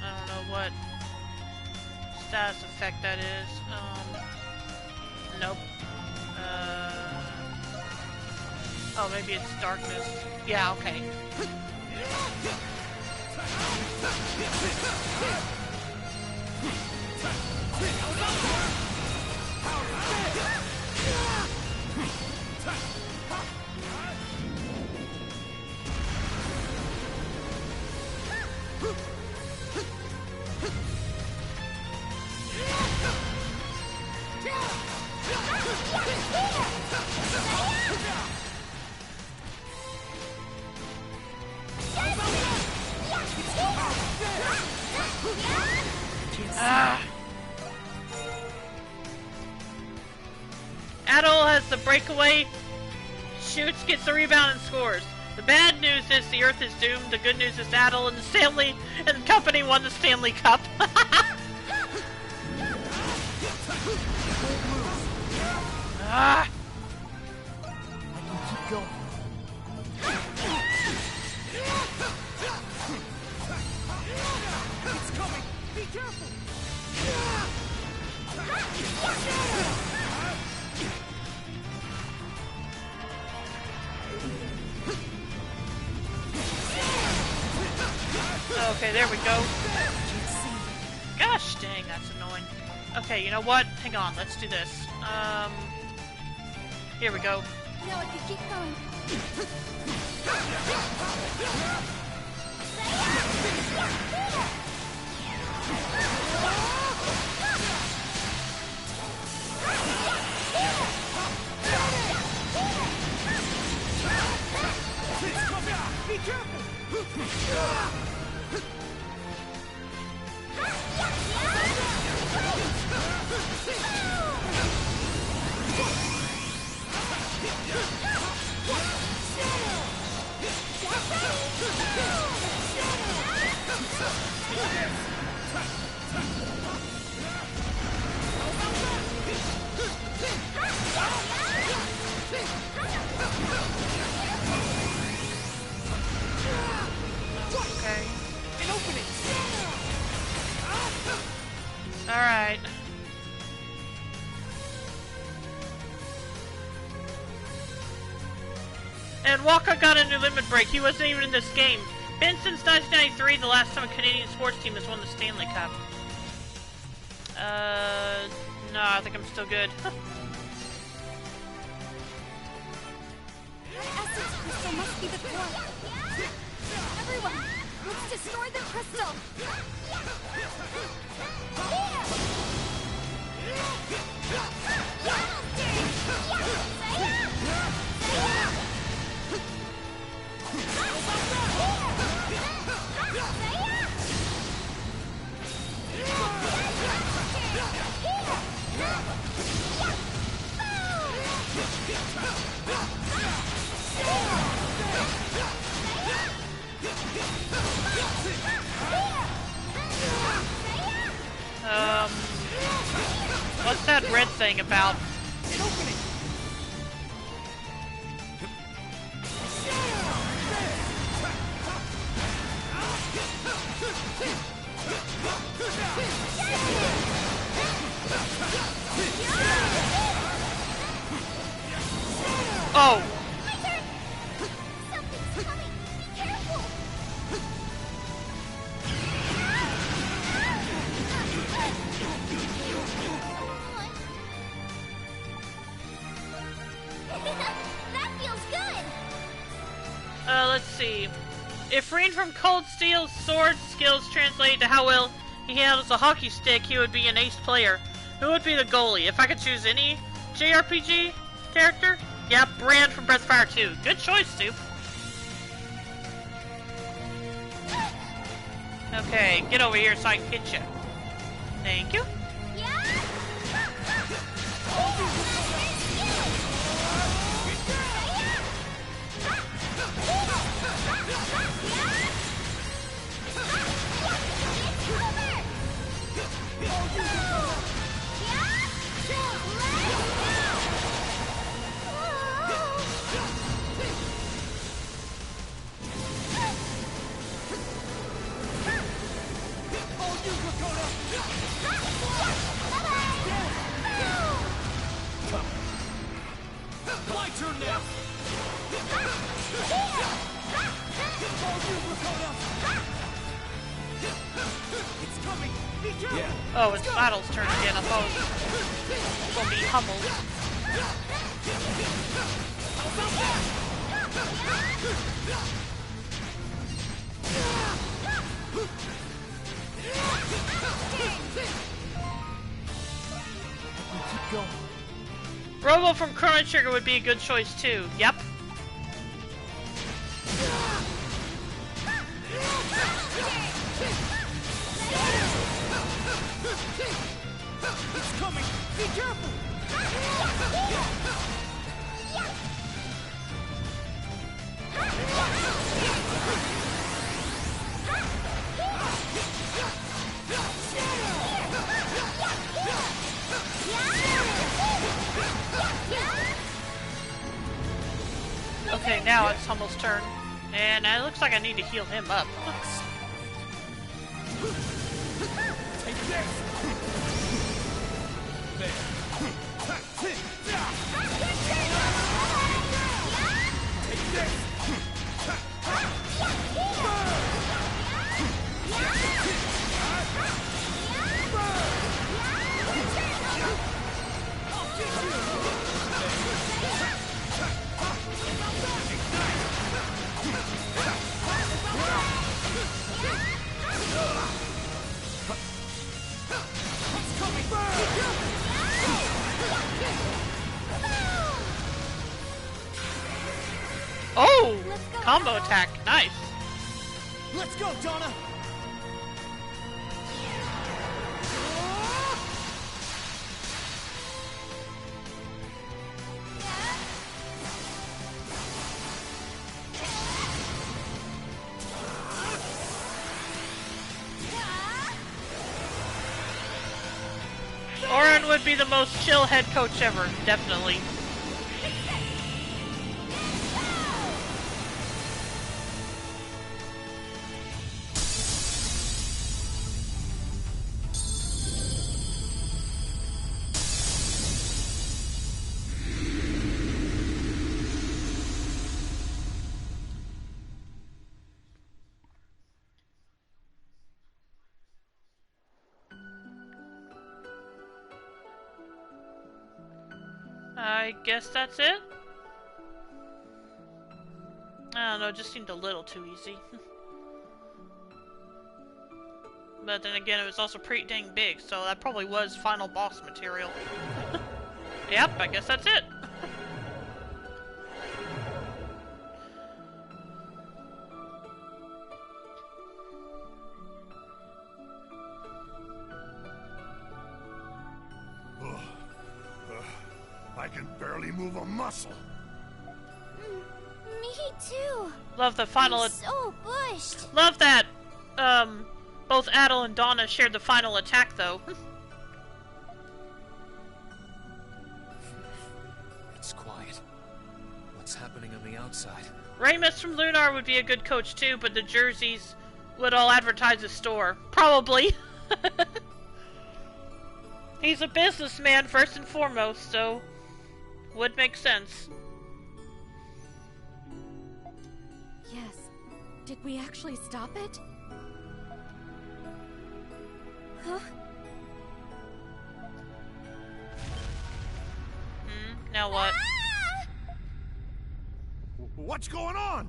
I don't know what status effect that is. Nope. Oh, maybe it's darkness. Yeah, okay. Adol has the breakaway, shoots, gets the rebound, and scores. The bad news is the Earth is doomed. The good news is Adol and Stanley and company won the Stanley Cup. Ah! I can keep going. It's coming! Be careful! Okay, there we go. Gosh dang, that's annoying. Okay, you know what? Hang on, let's do this. Here we go. No, I could keep going. Be careful! Okay. An opening! Alright. And Walker got a new limit break. He wasn't even in this game. Been since 1993, the last time a Canadian sports team has won the Stanley Cup. No, I think I'm still good. That essence crystal must be the core. Everyone, let's destroy the crystal. What's that red thing about? An opening! Oh! My turn! Something's coming! Careful! Let's see. If freed from Cold Steel's sword skills translate to how well he handles a hockey stick, he would be an ace player. Who would be the goalie? If I could choose any JRPG character? Yep, Brand from Breath of Fire 2. Good choice, Soup. Okay, get over here so I can hit you. Thank you. My turn now! It's coming! Be careful! Yeah. Oh, it's Battle's turn again. I thought it was gonna be Hummel's. Keep going. Robo from Chrono Trigger would be a good choice too. Yep. It's coming! Be careful! Okay, now it's Hummel's turn. And it looks like I need to heal him up. Take this! There. Take this! Oh! Combo attack. Nice. Let's go, Donna! Oren would be the most chill head coach ever, definitely. I guess that's it? I don't know, it just seemed a little too easy. But then again, it was also pretty dang big, so that probably was final boss material. Yep, I guess that's it. I can barely move a muscle. Me too. Love the final. I'm so bushed. Love that. Both Adel and Donna shared the final attack, though. It's quiet. What's happening on the outside? Ramus from Lunar would be a good coach too, but the jerseys would all advertise his store. Probably. He's a businessman first and foremost, so would make sense. Yes. Did we actually stop it? Huh? Now what? What's going on?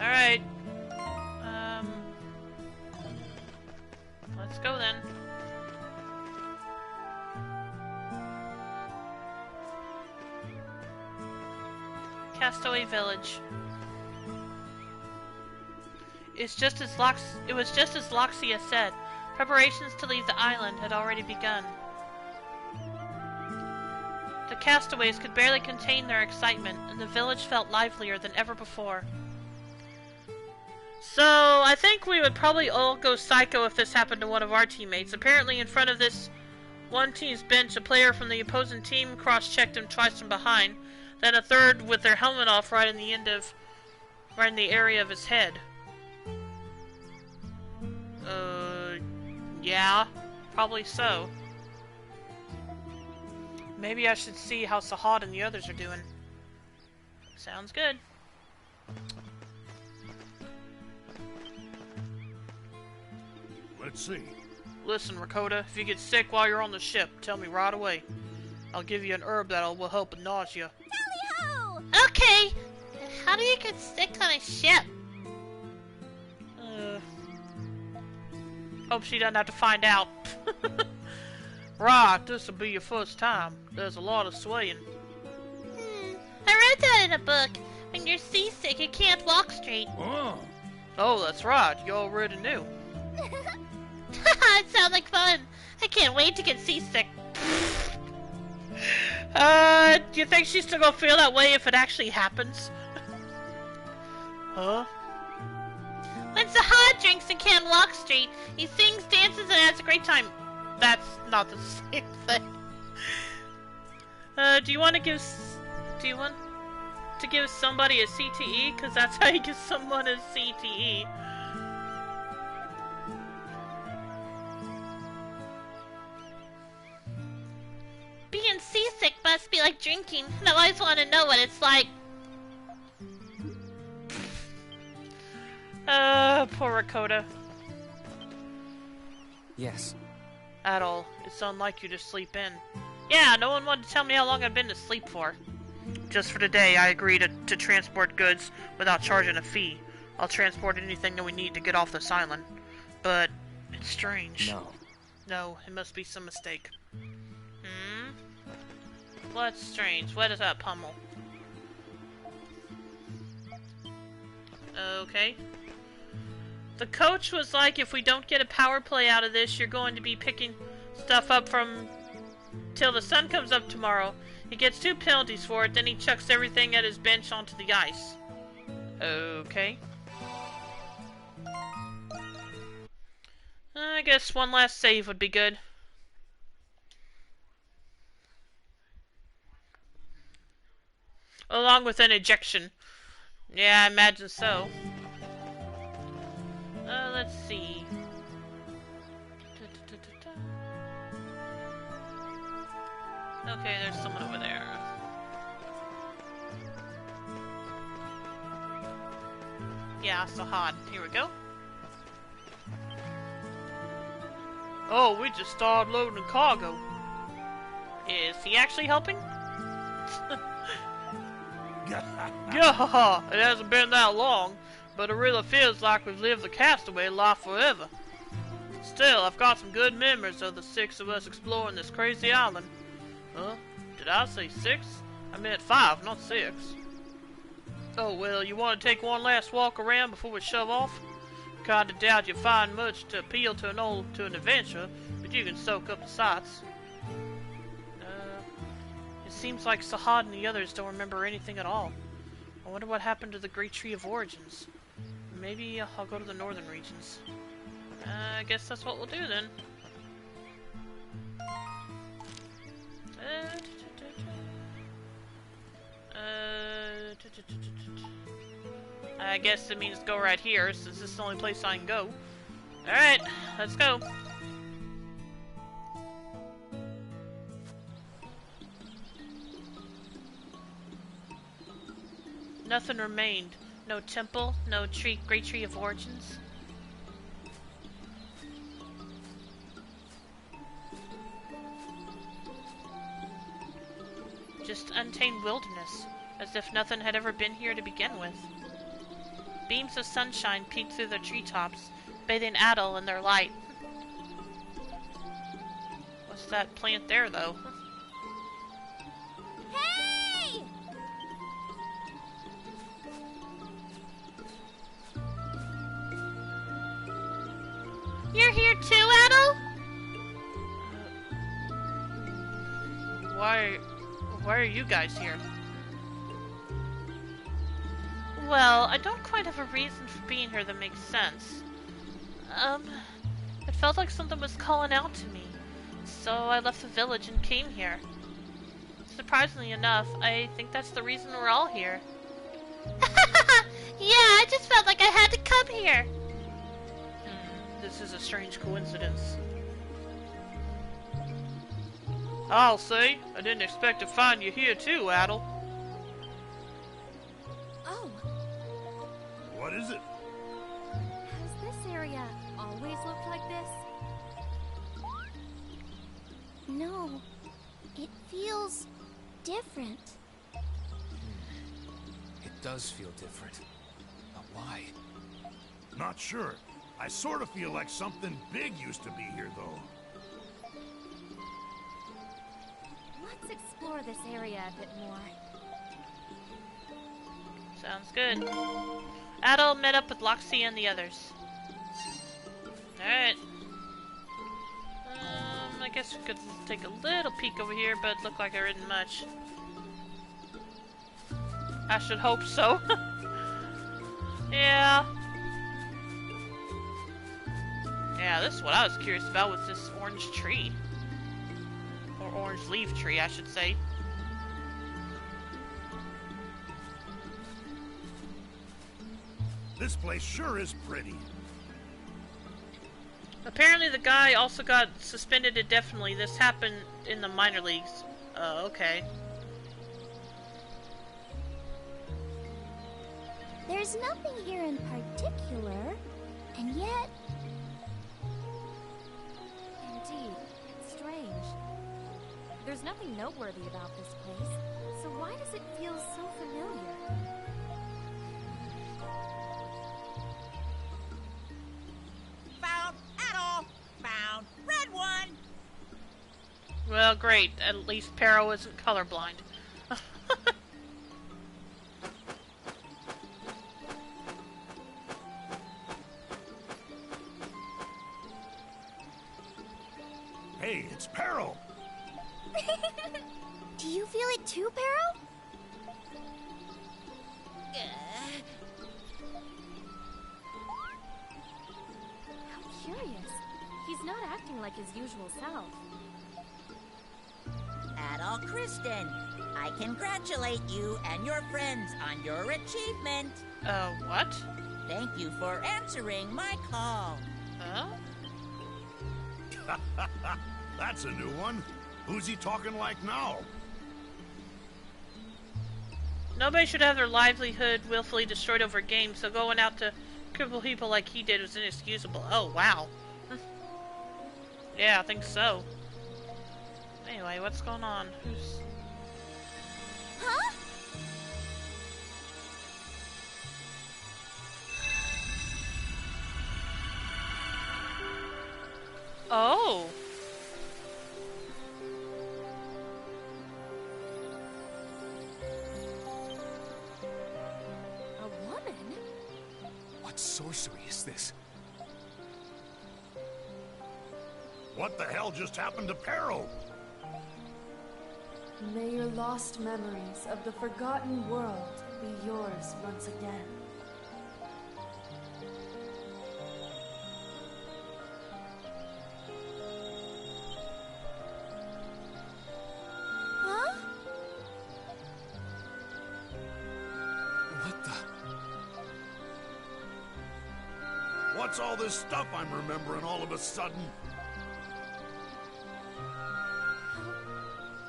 Alright. Let's go then. Castaway Village. It was just as Loxia said. Preparations to leave the island had already begun. The castaways could barely contain their excitement, and the village felt livelier than ever before. So, I think we would probably all go psycho if this happened to one of our teammates. Apparently, in front of this one team's bench, a player from the opposing team cross-checked him twice from behind, then a third with their helmet off right in the area of his head. Yeah, probably so. Maybe I should see how Sahad and the others are doing. Sounds good. Let's see. Listen, Rakota, if you get sick while you're on the ship, tell me right away. I'll give you an herb that will help with nausea. Tally-ho! Okay! How do you get sick on a ship? Hope she doesn't have to find out. Right, this'll be your first time. There's a lot of swaying. I read that in a book. When you're seasick, you can't walk straight. Oh, that's right. You already knew. It sounds like fun. I can't wait to get seasick. Do you think she's still gonna feel that way if it actually happens? Huh? When Sahad drinks and can't walk straight, he sings, dances, and has a great time. That's not the same thing. Do you want to give somebody a CTE? Because that's how you give someone a CTE. Being seasick must be like drinking, and I always want to know what it's like. Poor Rakota. Yes. At all. It's unlike you to sleep in. Yeah, no one wanted to tell me how long I've been to sleep for. Just for today, I agreed to transport goods without charging a fee. I'll transport anything that we need to get off this island. But it's strange. No, it must be some mistake. What's strange? What is that, Pummel? Okay. The coach was like, if we don't get a power play out of this, you're going to be picking stuff up from till the sun comes up tomorrow. He gets 2 penalties for it, then he chucks everything at his bench onto the ice. Okay. I guess one last save would be good. Along with an ejection. Yeah, I imagine so. Let's see. Okay, there's someone over there. Yeah, Sahad. Here we go. Oh, we just started loading cargo. Is he actually helping? Yeah, it hasn't been that long, but it really feels like we've lived the castaway life forever. Still, I've got some good memories of the 6 of us exploring this crazy island. Huh? Did I say 6? I meant 5, not 6. Oh well, you want to take one last walk around before we shove off? Kinda doubt you'll find much to appeal to an adventure, but you can soak up the sights. It seems like Sahad and the others don't remember anything at all. I wonder what happened to the Great Tree of Origins. Maybe I'll go to the northern regions. I guess that's what we'll do then. I guess it means go right here, since this is the only place I can go. Alright, let's go. Nothing remained. No temple, no Great Tree of Origins. Just untamed wilderness, as if nothing had ever been here to begin with. Beams of sunshine peeked through the treetops, bathing Adel in their light. What's that plant there, though? Hey! You're here too, Adel? Why are you guys here? Well, I don't quite have a reason for being here that makes sense. It felt like something was calling out to me, so I left the village and came here. Surprisingly enough, I think that's the reason we're all here. Yeah, I just felt like I had to come here. This is a strange coincidence. I'll say, I didn't expect to find you here too, Adel. Oh, What is it? has this area always looked like this? No, it feels different. It does feel different. But why? Not sure. I sort of feel like something big used to be here, though. Let's explore this area a bit more. Sounds good. Adel met up with Loxie and the others. Alright. I guess we could take a little peek over here, but it looked like there isn't much. I should hope so. Yeah. Yeah, this is what I was curious about with this orange tree. Or orange leaf tree, I should say. This place sure is pretty. Apparently the guy also got suspended indefinitely. This happened in the minor leagues. Oh, okay. There's nothing here in particular, and yet... Indeed, it's strange. There's nothing noteworthy about this place, so why does it feel so familiar? Found Adel! Found red one! Well, great. At least Pero isn't colorblind. Hey, it's Peril! Do you feel it too, Peril? How curious. He's not acting like his usual self. Adel Kristen, I congratulate you and your friends on your achievement. What? Thank you for answering my call. Huh? That's a new one. Who's he talking like now? Nobody should have their livelihood willfully destroyed over games, so going out to cripple people like he did was inexcusable. Oh, wow. Yeah, I think so. Anyway, what's going on? Who's... Huh? Oh! A woman? What sorcery is this? What the hell just happened to Peril? May your lost memories of the forgotten world be yours once again. Huh? What the? What's all this stuff I'm remembering all of a sudden?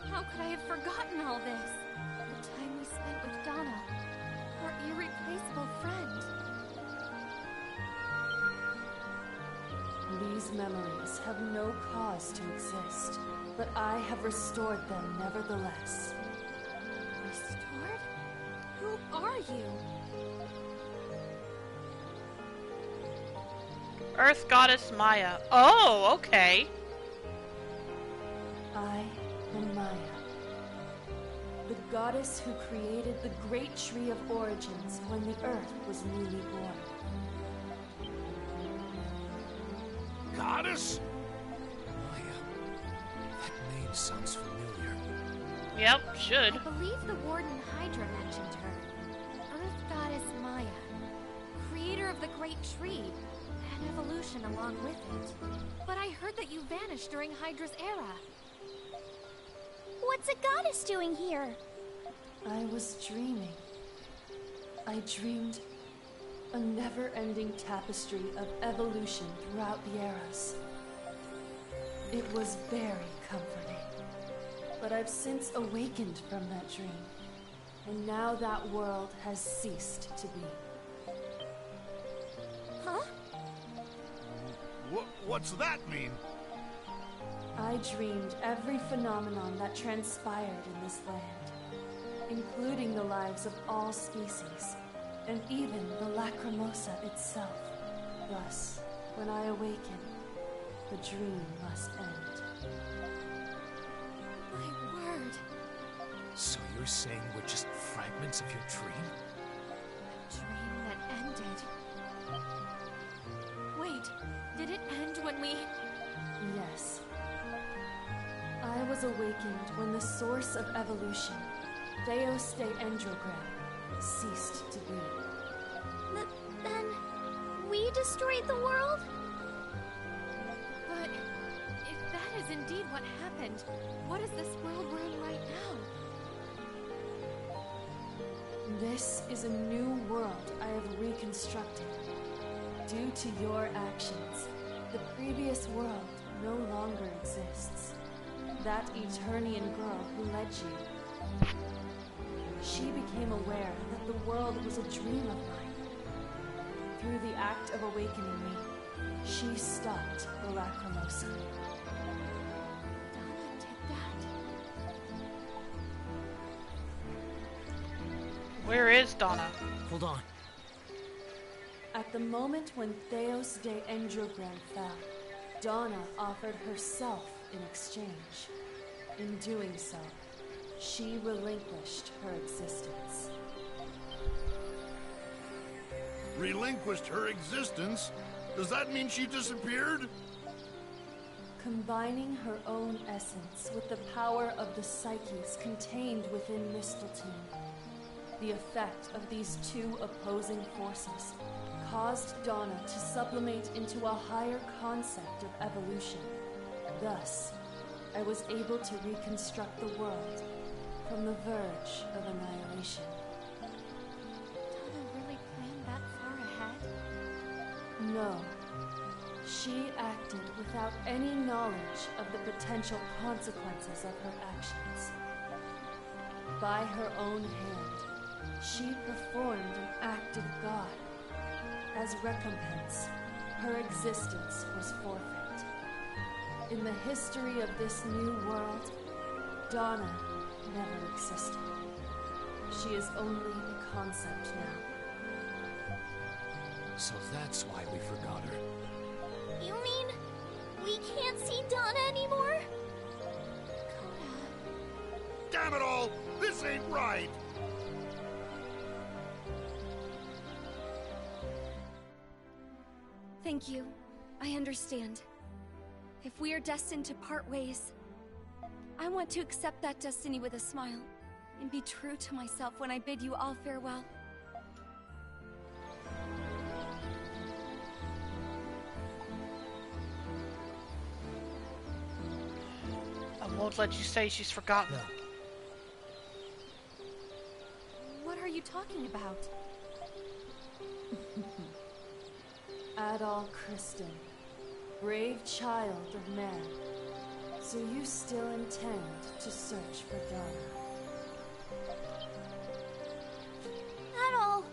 How could I have forgotten all this? The time we spent with Donna, our irreplaceable friend. These memories have no cause to exist, but I have restored them nevertheless. Restored? Who are you? Earth goddess Maya. Oh, okay. I am Maya, the goddess who created the great tree of origins when the Earth was newly born. Goddess? Maya. That name sounds familiar. Yep, should. I believe the Warden Hydra mentioned her. Earth Goddess Maya, creator of the Great Tree, and evolution along with it. But I heard that you vanished during Hydra's era. What's a goddess doing here? I was dreaming. I dreamed a never-ending tapestry of evolution throughout the eras. It was very comforting. But I've since awakened from that dream, and now that world has ceased to be. Huh? What's that mean? I dreamed every phenomenon that transpired in this land, including the lives of all species, and even the Lacrimosa itself. Thus, when I awaken, the dream must end. My word. So you're saying we're just fragments of your dream? A dream that ended. Wait, did it end when we... Yes. I was awakened when the source of evolution, Theos de Endrogram, ceased to be. Then we destroyed the world? But if that is indeed what happened, what is this world we're in right now? This is a new world I have reconstructed. Due to your actions, the previous world no longer exists. That Eternian girl who led you, she became aware that the world was a dream of mine. Through the act of awakening me, she stopped the Lacrimosa. Donna did that. Where is Donna? Hold on. At the moment when Theos de Endrogram fell, Donna offered herself in exchange. In doing so, she relinquished her existence. Relinquished her existence? Does that mean she disappeared? Combining her own essence with the power of the psyches contained within Mistletoe, the effect of these two opposing forces caused Donna to sublimate into a higher concept of evolution. Thus, I was able to reconstruct the world from the verge of annihilation. Donna really planned that far ahead? No. She acted without any knowledge of the potential consequences of her actions. By her own hand, she performed an act of God. As recompense, her existence was forfeit. In the history of this new world, Donna never existed. She is only a concept now. So that's why we forgot her. You mean we can't see Donna anymore? Damn it all! This ain't right! Thank you. I understand. If we are destined to part ways, I want to accept that destiny with a smile and be true to myself when I bid you all farewell. I won't let you say she's forgotten. No. What are you talking about? Adol Kristen, brave child of man. So you still intend to search for Donna? Adol!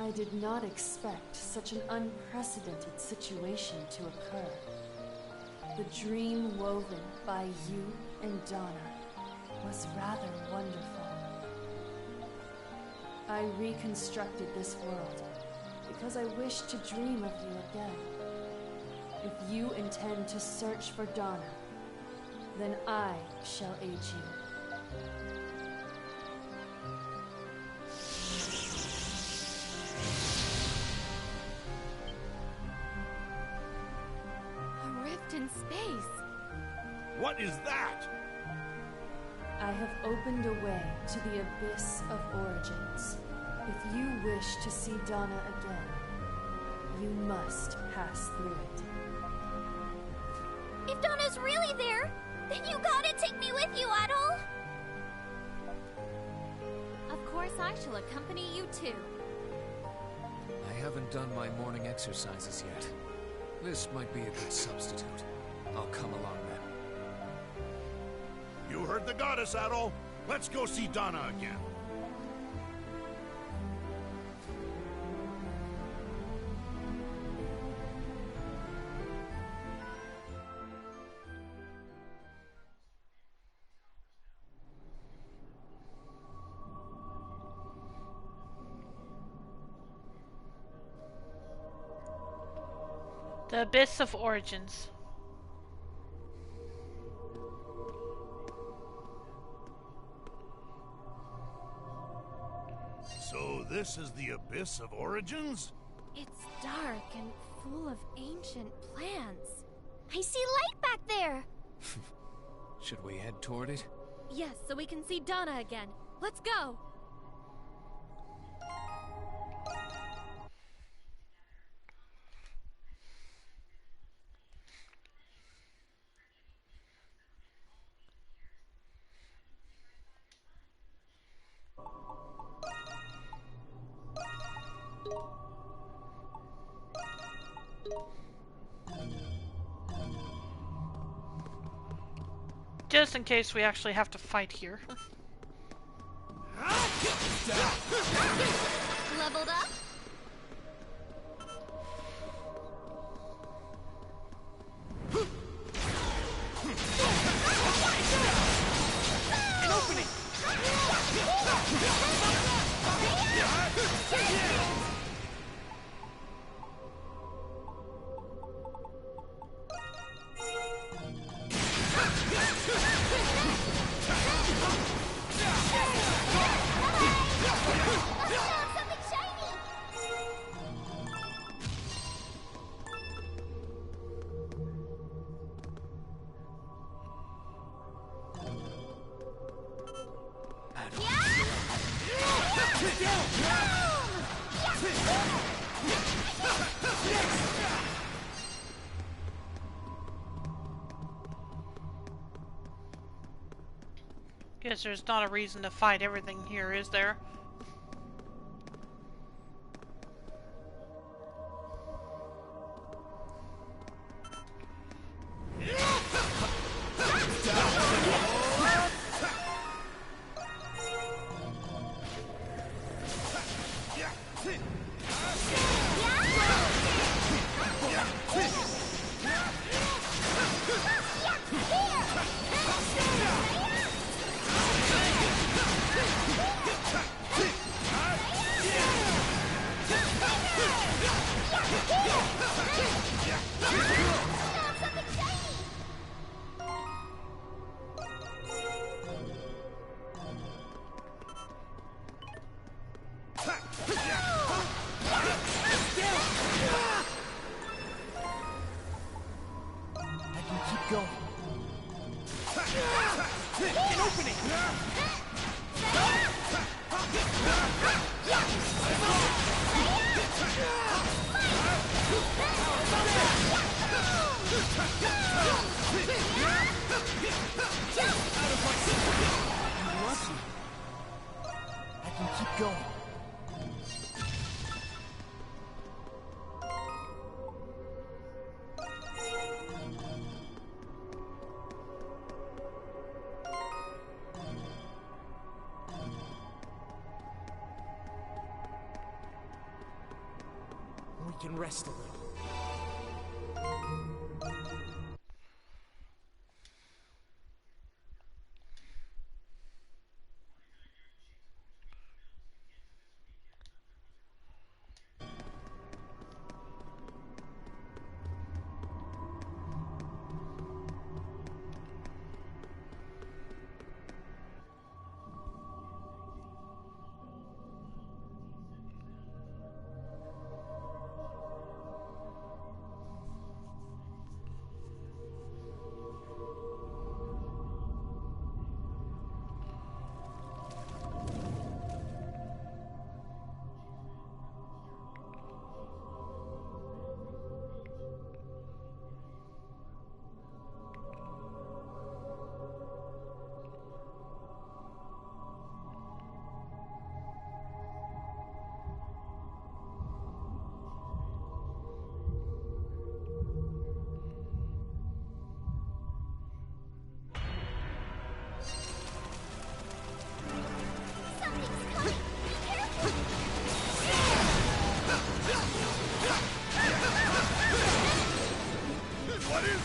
I did not expect such an unprecedented situation to occur. The dream woven by you and Donna was rather wonderful. I reconstructed this world because I wish to dream of you again. If you intend to search for Donna, then I shall aid you. A rift in space. What is that? I have opened a way to the Abyss of Origins. If you wish to see Donna again, you must pass through it. If Donna's really there, then you gotta take me with you, Adol! Of course I shall accompany you too. I haven't done my morning exercises yet. This might be a good substitute. I'll come along then. You heard the goddess, Adol. Let's go see Donna again. The Abyss of Origins. So this is the Abyss of Origins? It's dark and full of ancient plants. I see light back there! Should we head toward it? Yes, so we can see Donna again. Let's go! Just in case we actually have to fight here. Leveled up? An opening! Guess there's not a reason to fight everything here, is there? We can rest a little.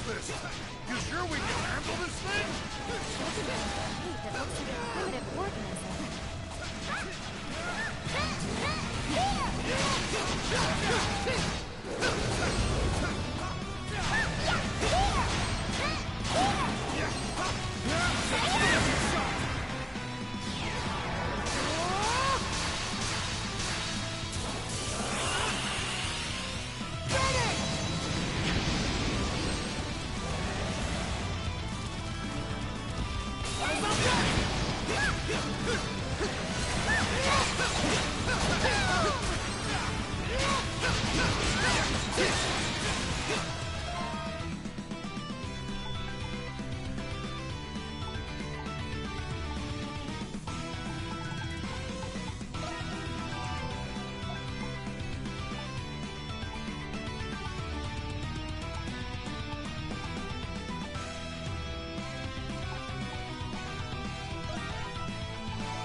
this? You sure we can handle this thing? That looks like a primitive organism.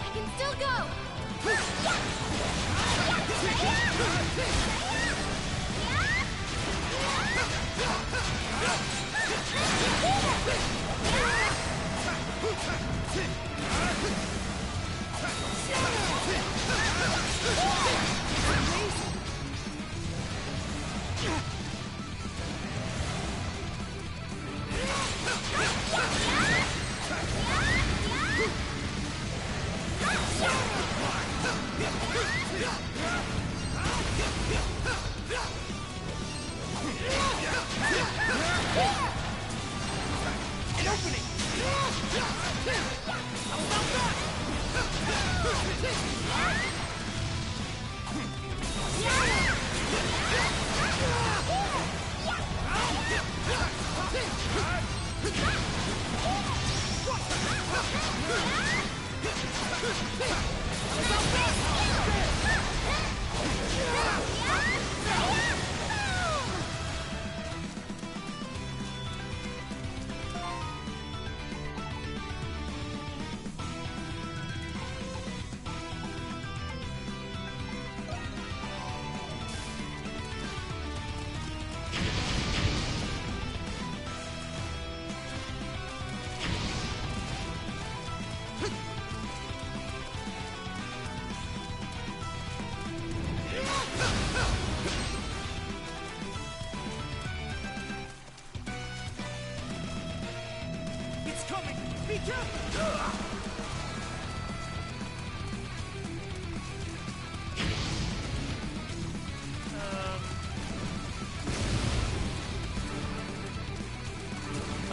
I can still go!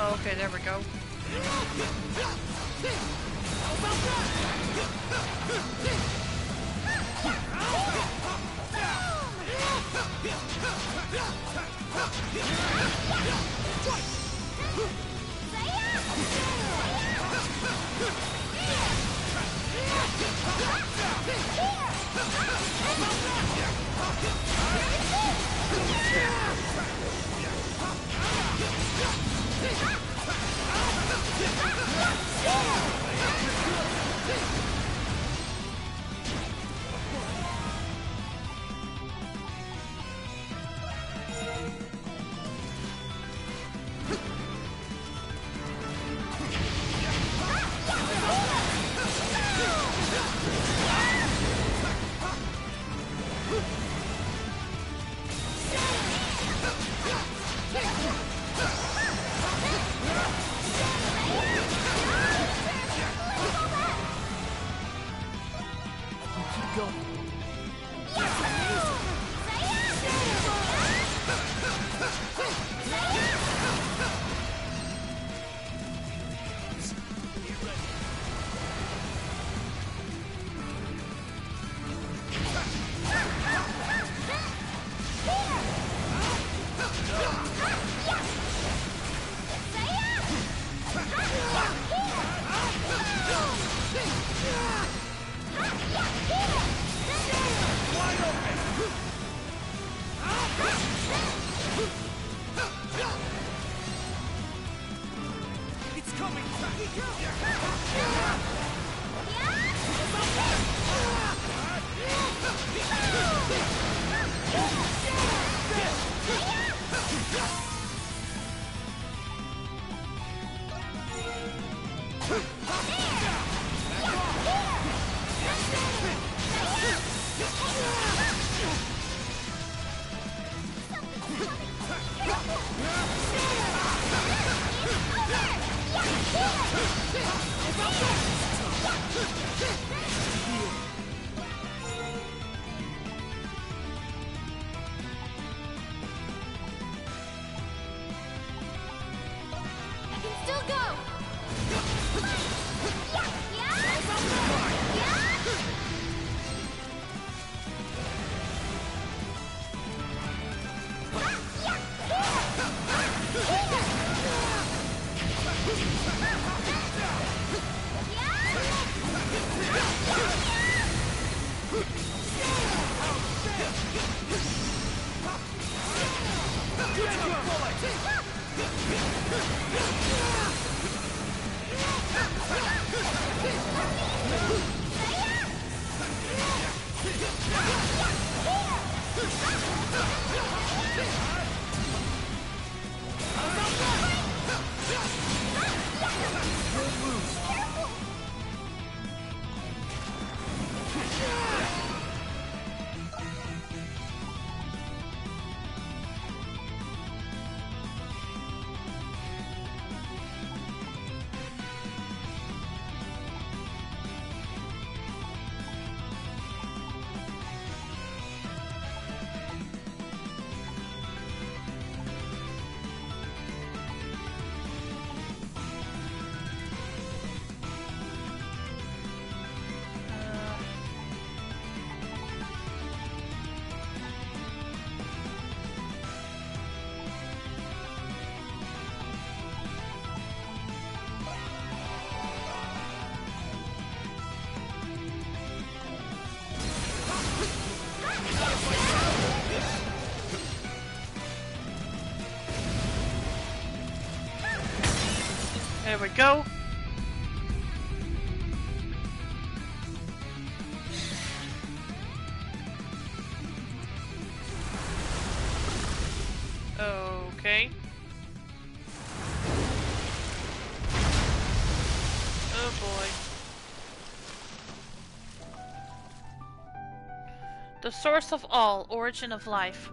Oh, okay, there we go. There we go. Okay. Oh boy. The source of all, origin of life.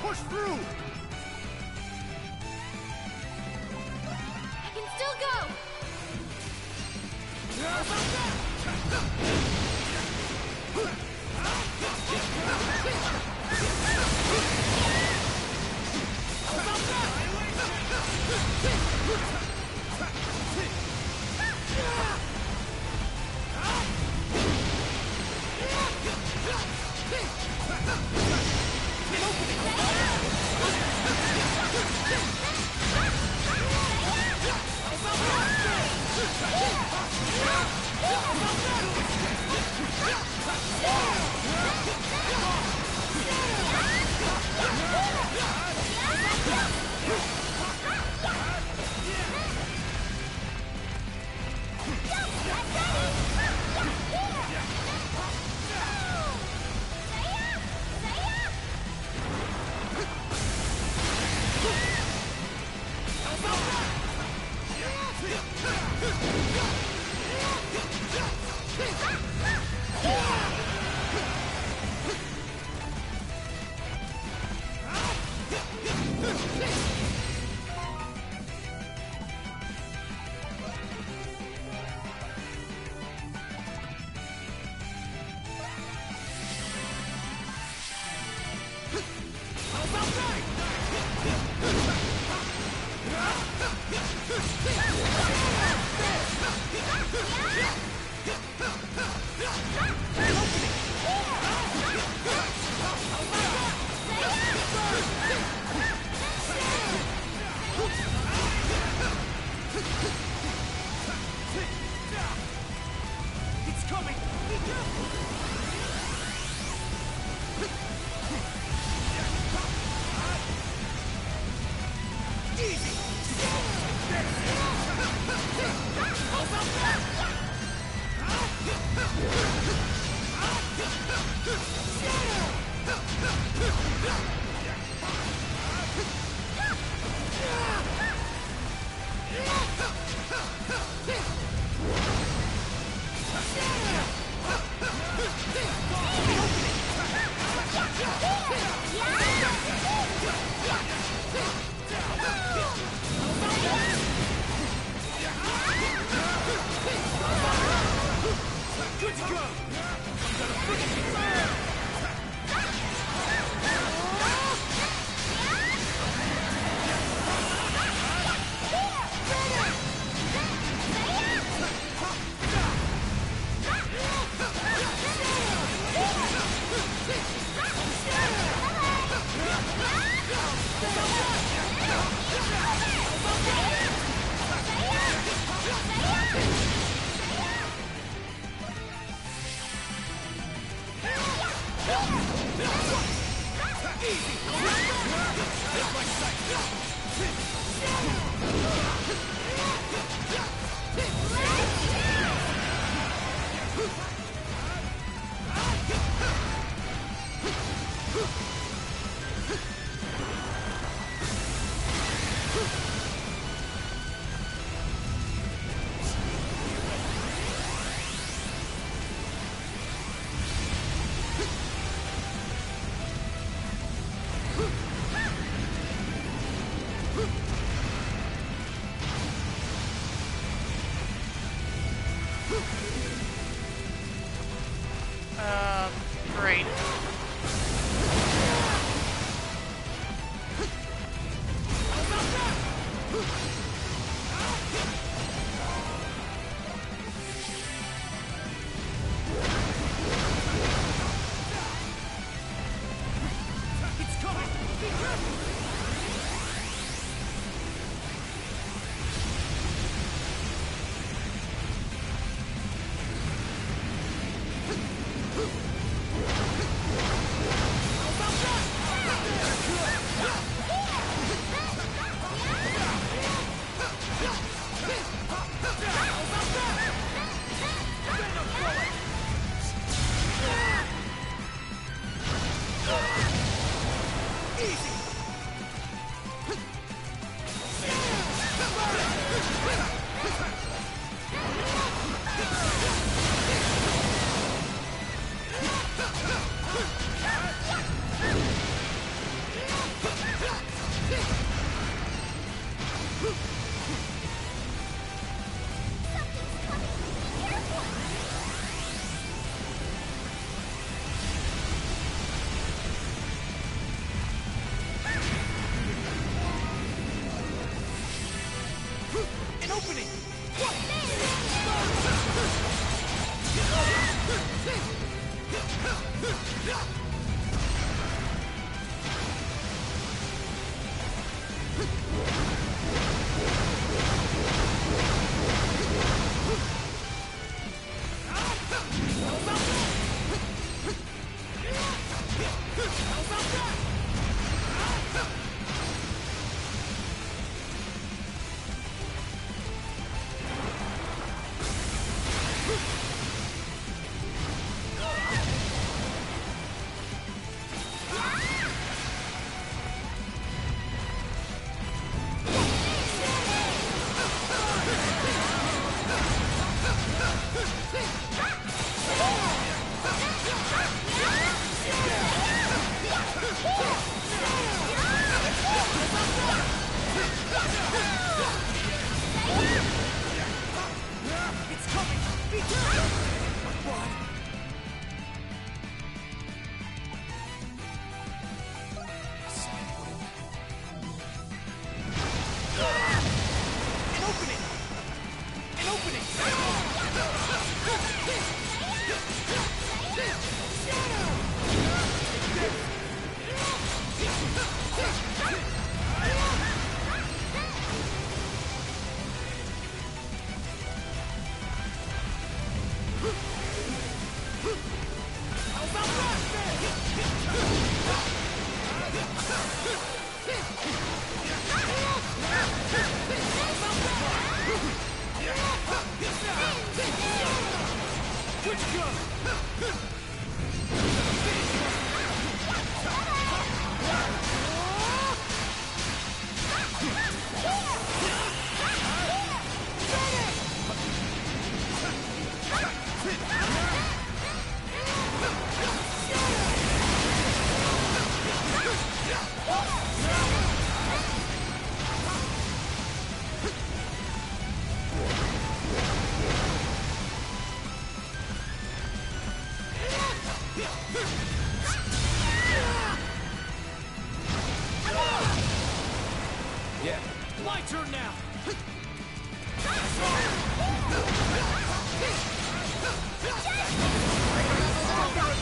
Push through! I can still go! Great.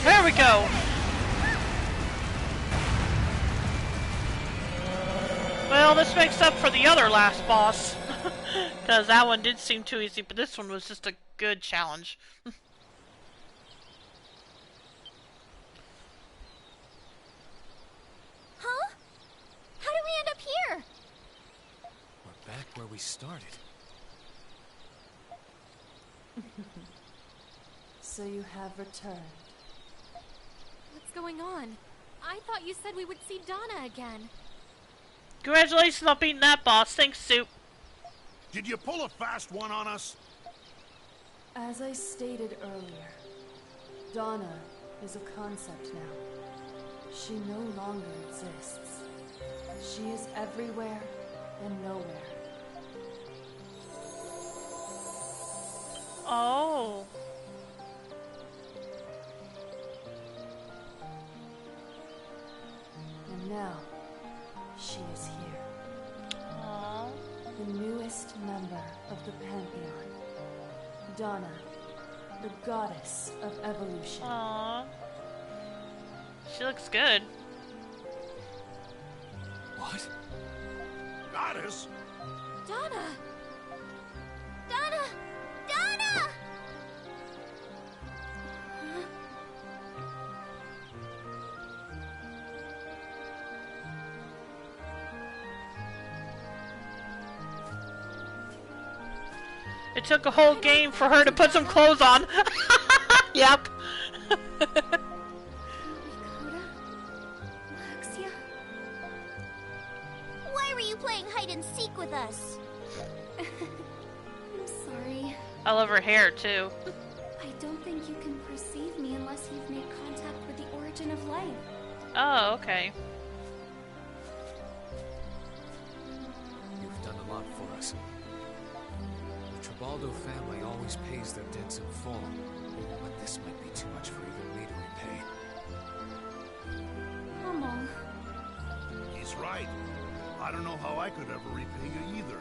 There we go! Well, this makes up for the other last boss. Because that one did seem too easy, but this one was just a good challenge. Huh? How did we end up here? We're back where we started. So you have returned. What's going on? I thought you said we would see Donna again. Congratulations on beating that boss. Thanks, Soup. Did you pull a fast one on us? As I stated earlier, Donna is a concept now. She no longer exists. She is everywhere and nowhere. Oh. the newest member of the Pantheon, Donna, the goddess of evolution. Aww. She looks good. What? Goddess? Donna! Donna! Donna! It took a whole game for her to put some clothes on. Yep. Dakota? Alexia? Why were you playing hide and seek with us? I'm sorry. I love her hair too. I don't think you can perceive me unless you've made contact with the origin of life. Oh, okay. You've done a lot for us. The Tribaldo family always pays their debts in full, but this might be too much for even me to repay. Mama. He's right. I don't know how I could ever repay you either.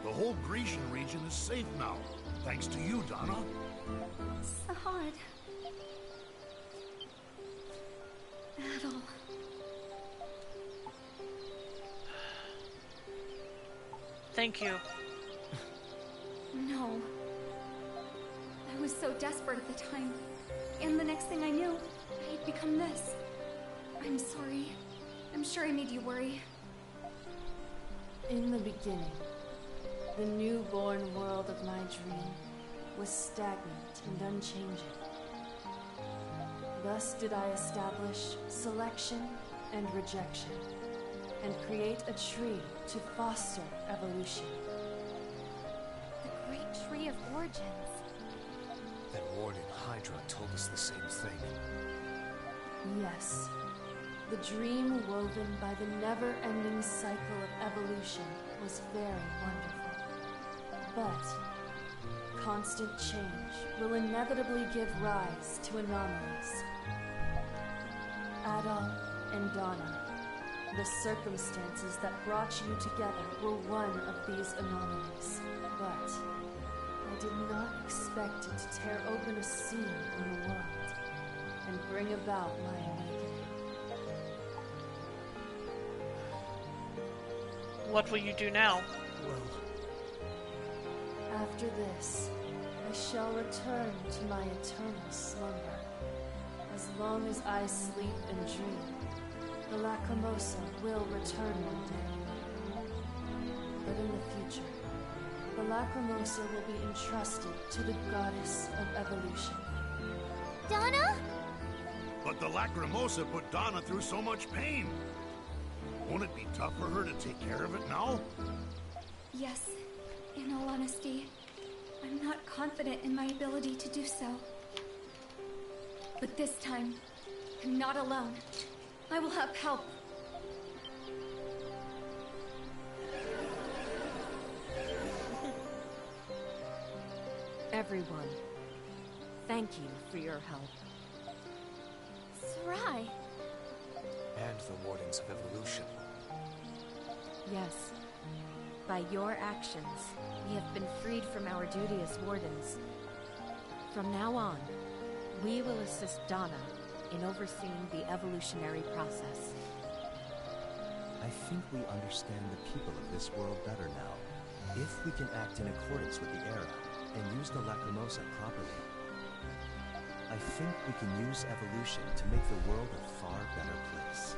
The whole Grecian region is safe now, thanks to you, Donna. Sahad. Adel. Thank you. No. I was so desperate at the time. And the next thing I knew, I had become this. I'm sorry. I'm sure I made you worry. In the beginning, the newborn world of my dream was stagnant and unchanging. Thus did I establish selection and rejection, and create a tree to foster evolution. The great tree of origins. That Warden Hydra told us the same thing. Yes, the dream woven by the never-ending cycle of evolution was very wonderful. But constant change will inevitably give rise to anomalies. Adol and Donna, the circumstances that brought you together were one of these anomalies. But I did not expect it to tear open a seam in the world and bring about my awakening. What will you do now? Well, After this, I shall return to my eternal slumber. As long as I sleep and dream, the Lacrimosa will return one day. But in the future, the Lacrimosa will be entrusted to the goddess of evolution. Donna? But the Lacrimosa put Donna through so much pain. Won't it be tough for her to take care of it now? Yes, in all honesty, I'm not confident in my ability to do so. But this time, I'm not alone. I will have help. Everyone, thank you for your help. Sarai. and the Wardens of Evolution. Yes. By your actions, we have been freed from our duty as wardens. From now on, we will assist Donna in overseeing the evolutionary process. I think we understand the people of this world better now. If we can act in accordance with the era and use the Lacrimosa properly, I think we can use evolution to make the world a far better place.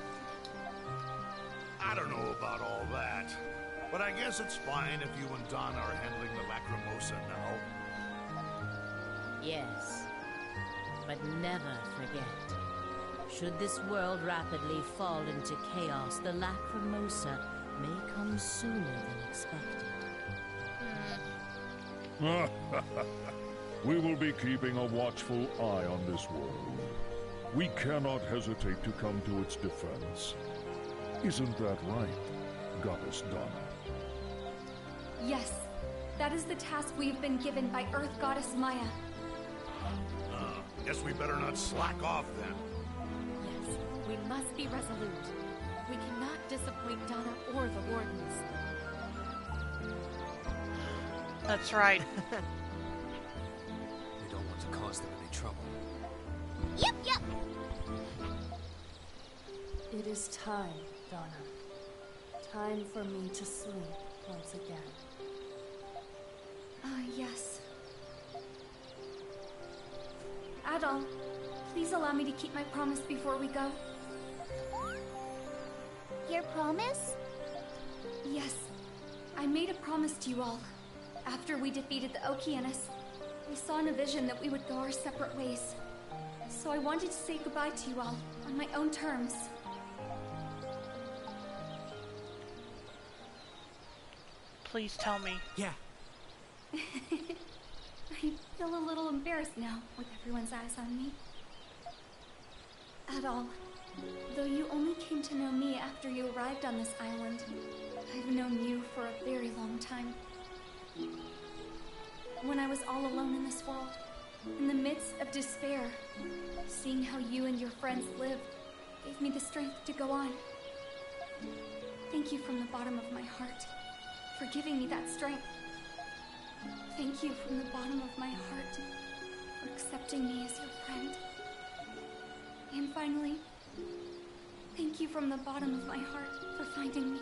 I don't know about all that, but I guess it's fine if you and Donna are handling the Lacrimosa now. Yes, but never forget. Should this world rapidly fall into chaos, the Lacrimosa may come sooner than expected. We will be keeping a watchful eye on this world. We cannot hesitate to come to its defense. Isn't that right, Goddess Donna? Yes, that is the task we have been given by Earth Goddess Maya. Guess we better not slack off then. Yes, we must be resolute. We cannot disappoint Donna or the Wardens. That's right. We don't want to cause them any trouble. Yep, yep. It is time, Donna. Time for me to sleep once again. Yes. Adol, please allow me to keep my promise before we go. Your promise? Yes. I made a promise to you all. After we defeated the Okeanos, I saw in a vision that we would go our separate ways. So I wanted to say goodbye to you all, on my own terms. Please tell me. Yeah. I feel a little embarrassed now, with everyone's eyes on me. Adol, though you only came to know me after you arrived on this island, I've known you for a very long time. When I was all alone in this world, in the midst of despair, seeing how you and your friends lived gave me the strength to go on. Thank you from the bottom of my heart for giving me that strength. Thank you from the bottom of my heart for accepting me as your friend. And finally, thank you from the bottom of my heart for finding me.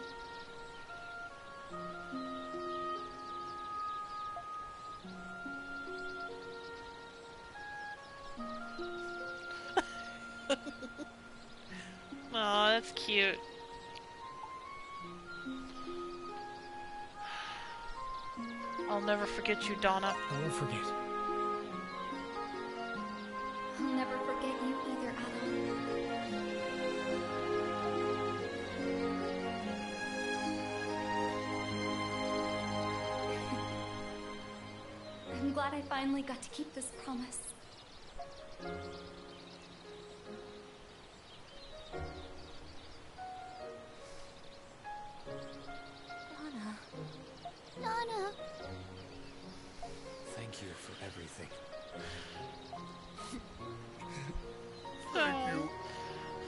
Aw, that's cute. I'll never forget you, Donna. I won't forget. I'll never forget you either, Adol. I'm glad I finally got to keep this promise. Nana. Thank you for everything. Oh,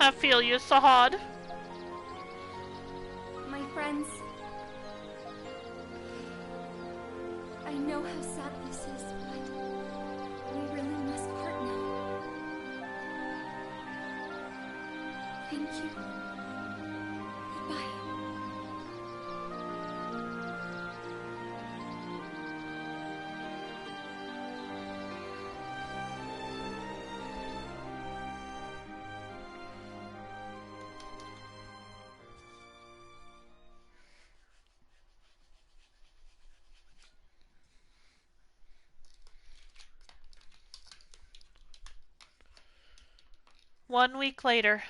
I feel you, Sahad. My friends, I know how sad this is, but we really must part now. Thank you. Goodbye. One week later.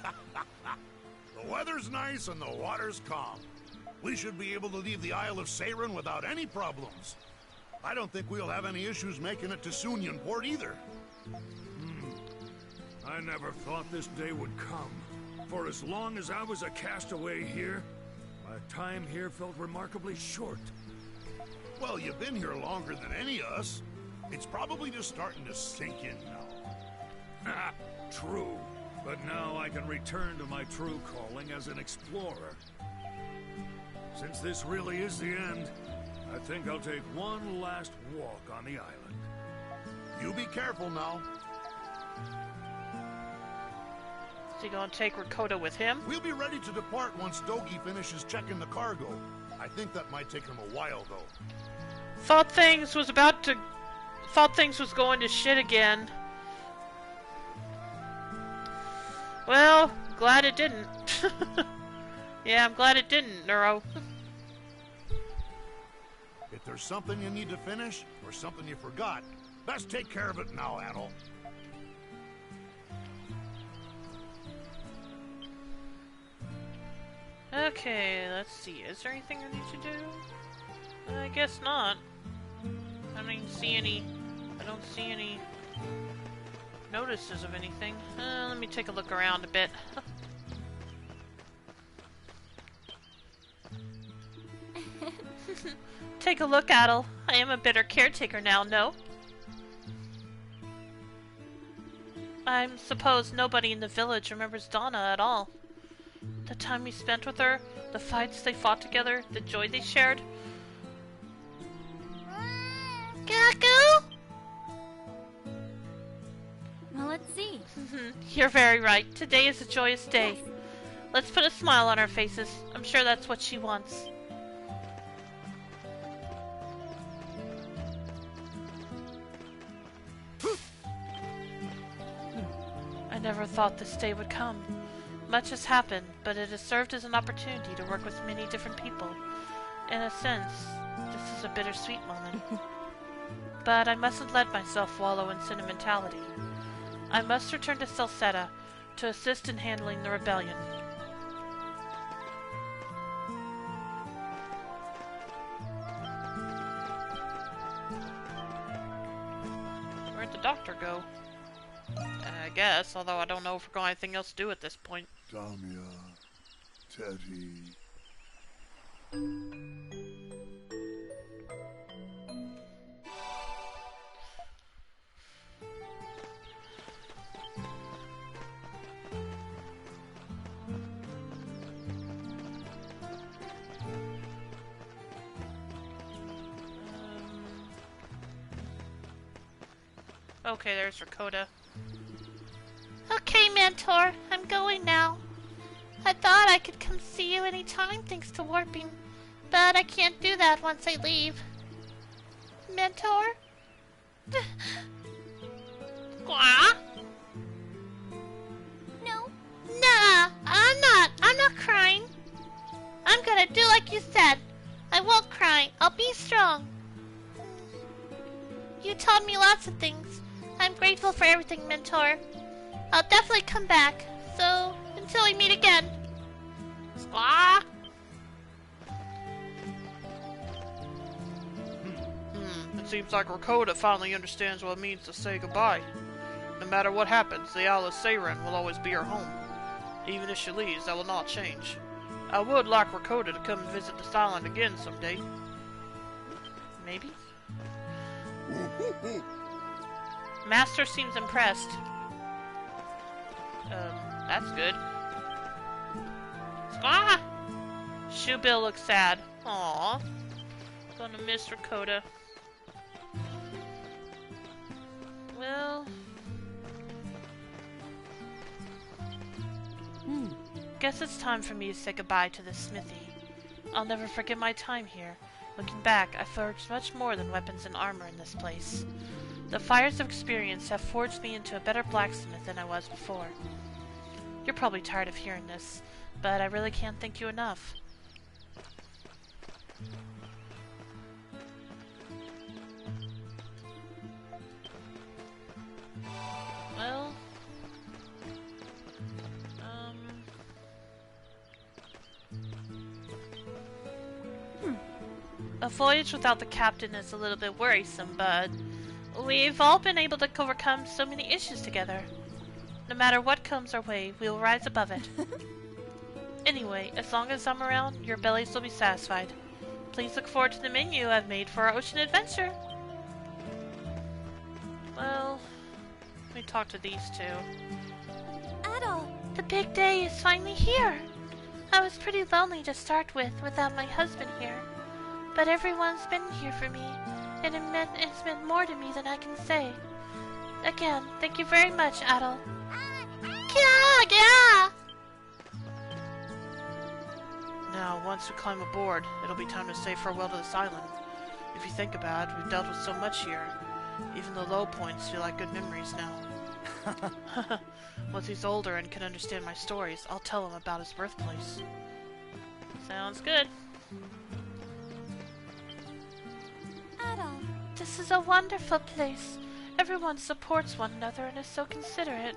The weather's nice and the water's calm. We should be able to leave the Isle of Seiren without any problems. I don't think we'll have any issues making it to Sunyan Port either. I never thought this day would come. For as long as I was a castaway here, my time here felt remarkably short. Well, you've been here longer than any of us. It's probably just starting to sink in now. True. But now I can return to my true calling as an explorer. Since this really is the end, I think I'll take one last walk on the island. You be careful now. Is he gonna take Rakota with him? We'll be ready to depart once Dogi finishes checking the cargo. I think that might take him a while, though. Thought things was going to shit again. Well, glad it didn't. Yeah, I'm glad it didn't, Neuro. If there's something you need to finish, or something you forgot, best take care of it now, Adol. Okay, let's see. Is there anything I need to do? I guess not. I don't see any notices of anything. Let me take a look around a bit. Take a look, Adol. I am a better caretaker now, no? I suppose nobody in the village remembers Donna at all. The time we spent with her, the fights they fought together, the joy they shared. Gaku? Well, let's see. You're very right. Today is a joyous day. Yes. Let's put a smile on our faces. I'm sure that's what she wants. I never thought this day would come. Much has happened, but it has served as an opportunity to work with many different people. In a sense, this is a bittersweet moment. But I mustn't let myself wallow in sentimentality. I must return to Celceta to assist in handling the rebellion. Where'd the doctor go? I guess, although I don't know if we're going to have anything else to do at this point. Damia, Teddy. Okay, there's Rakota. Okay, Mentor, I'm going now. I thought I could come see you anytime thanks to warping, but I can't do that once I leave. Mentor? Squaw? No. Nah, I'm not crying. I'm gonna do like you said. I won't cry. I'll be strong. You taught me lots of things. I'm grateful for everything, Mentor. I'll definitely come back. So, until we meet again. Squawk! It seems like Rakota finally understands what it means to say goodbye. No matter what happens, the Isle of Seiren will always be her home. Even if she leaves, that will not change. I would like Rakota to come and visit this island again someday. Maybe? Master seems impressed. That's good. Ah! Shoebill looks sad. Aww. Gonna miss Rakota. Well... Guess it's time for me to say goodbye to this smithy. I'll never forget my time here. Looking back, I forged much more than weapons and armor in this place. The fires of experience have forged me into a better blacksmith than I was before. You're probably tired of hearing this, but I really can't thank you enough. Well... A voyage without the captain is a little bit worrisome, but we've all been able to overcome so many issues together. No matter what comes our way, we will rise above it. Anyway, as long as I'm around, your bellies will be satisfied. Please look forward to the menu I've made for our ocean adventure. Well, let me talk to these two. Adol! The big day is finally here. I was pretty lonely to start with without my husband here. But everyone's been here for me, and it's meant more to me than I can say. Again, thank you very much, Adol. Yeah! Now, once we climb aboard, it'll be time to say farewell to this island. If you think about it, we've dealt with so much here. Even the low points feel like good memories now. Once he's older and can understand my stories, I'll tell him about his birthplace. Sounds good. Adol. This is a wonderful place. Everyone supports one another and is so considerate.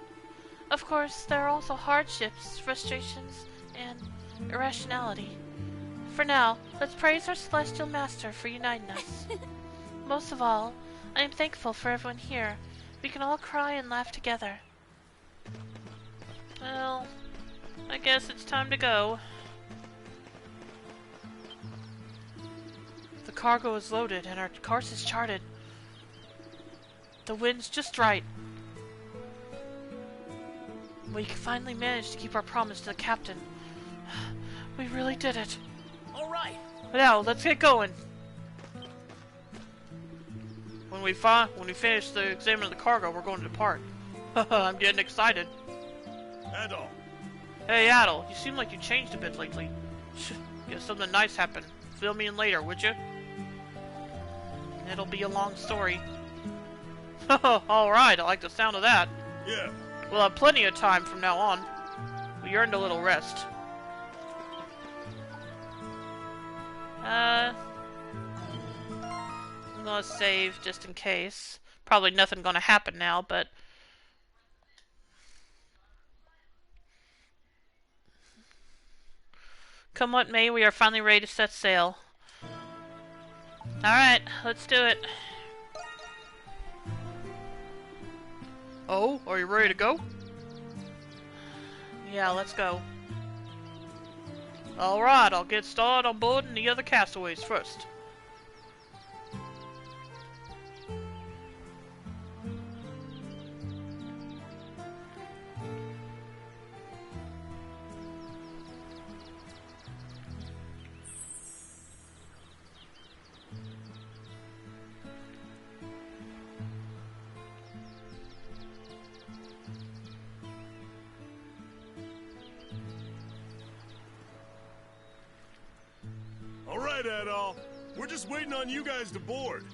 Of course, there are also hardships, frustrations, and irrationality. For now, let's praise our Celestial Master for uniting us. Most of all, I am thankful for everyone here. We can all cry and laugh together. Well, I guess it's time to go. The cargo is loaded and our course is charted. The wind's just right. We finally managed to keep our promise to the captain. We really did it. All right. Now, let's get going. When we finish the exam of the cargo, we're going to depart. I'm getting excited. Adol. Hey, Adol, you seem like you changed a bit lately. Guess something nice happened. Fill me in later, would you? It'll be a long story. Alright, I like the sound of that. Yeah. We'll have plenty of time from now on. We earned a little rest. I'm gonna save just in case. Probably nothing gonna happen now, but... Come what may, we are finally ready to set sail. Alright, let's do it. Oh, are you ready to go? Yeah, let's go. Alright, I'll get started on boarding the other castaways first. All right, Adol. We're just waiting on you guys to board.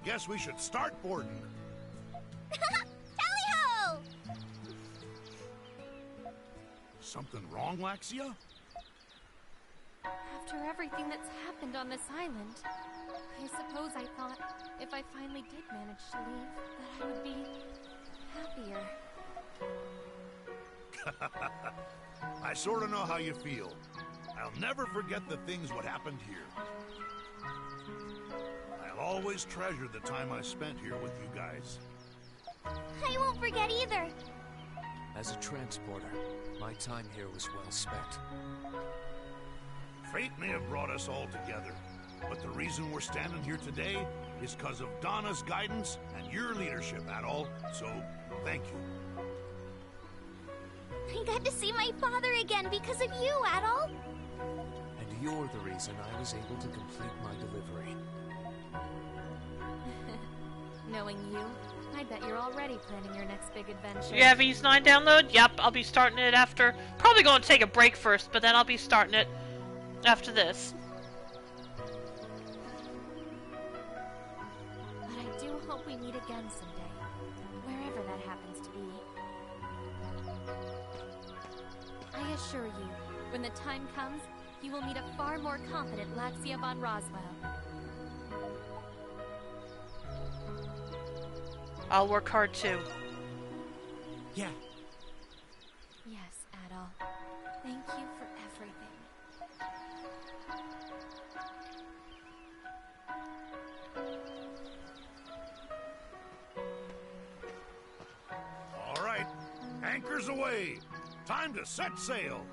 Guess we should start boarding. Tally-ho! Something wrong, Laxia? After everything that's happened on this island, I suppose I thought if I finally did manage to leave, that I would be happier. I sort of know how you feel. I'll never forget the things what happened here. I'll always treasure the time I spent here with you guys. I won't forget either. As a transporter, my time here was well spent. Fate may have brought us all together, but the reason we're standing here today is because of Donna's guidance and your leadership, Adol. So, thank you. I got to see my father again because of you, Adol. And you're the reason I was able to complete my delivery. Knowing you, I bet you're already planning your next big adventure. You have VIII download? Yep, I'll be starting it after. Probably going to take a break first, but then I'll be starting it after this. But I do hope we meet again someday, wherever that happens to be. I assure you, when the time comes, you will meet a far more confident Laxia von Roswell. I'll work hard too. Yeah. Yes, Adol. Thank you for everything. All right, anchors away. Time to set sail.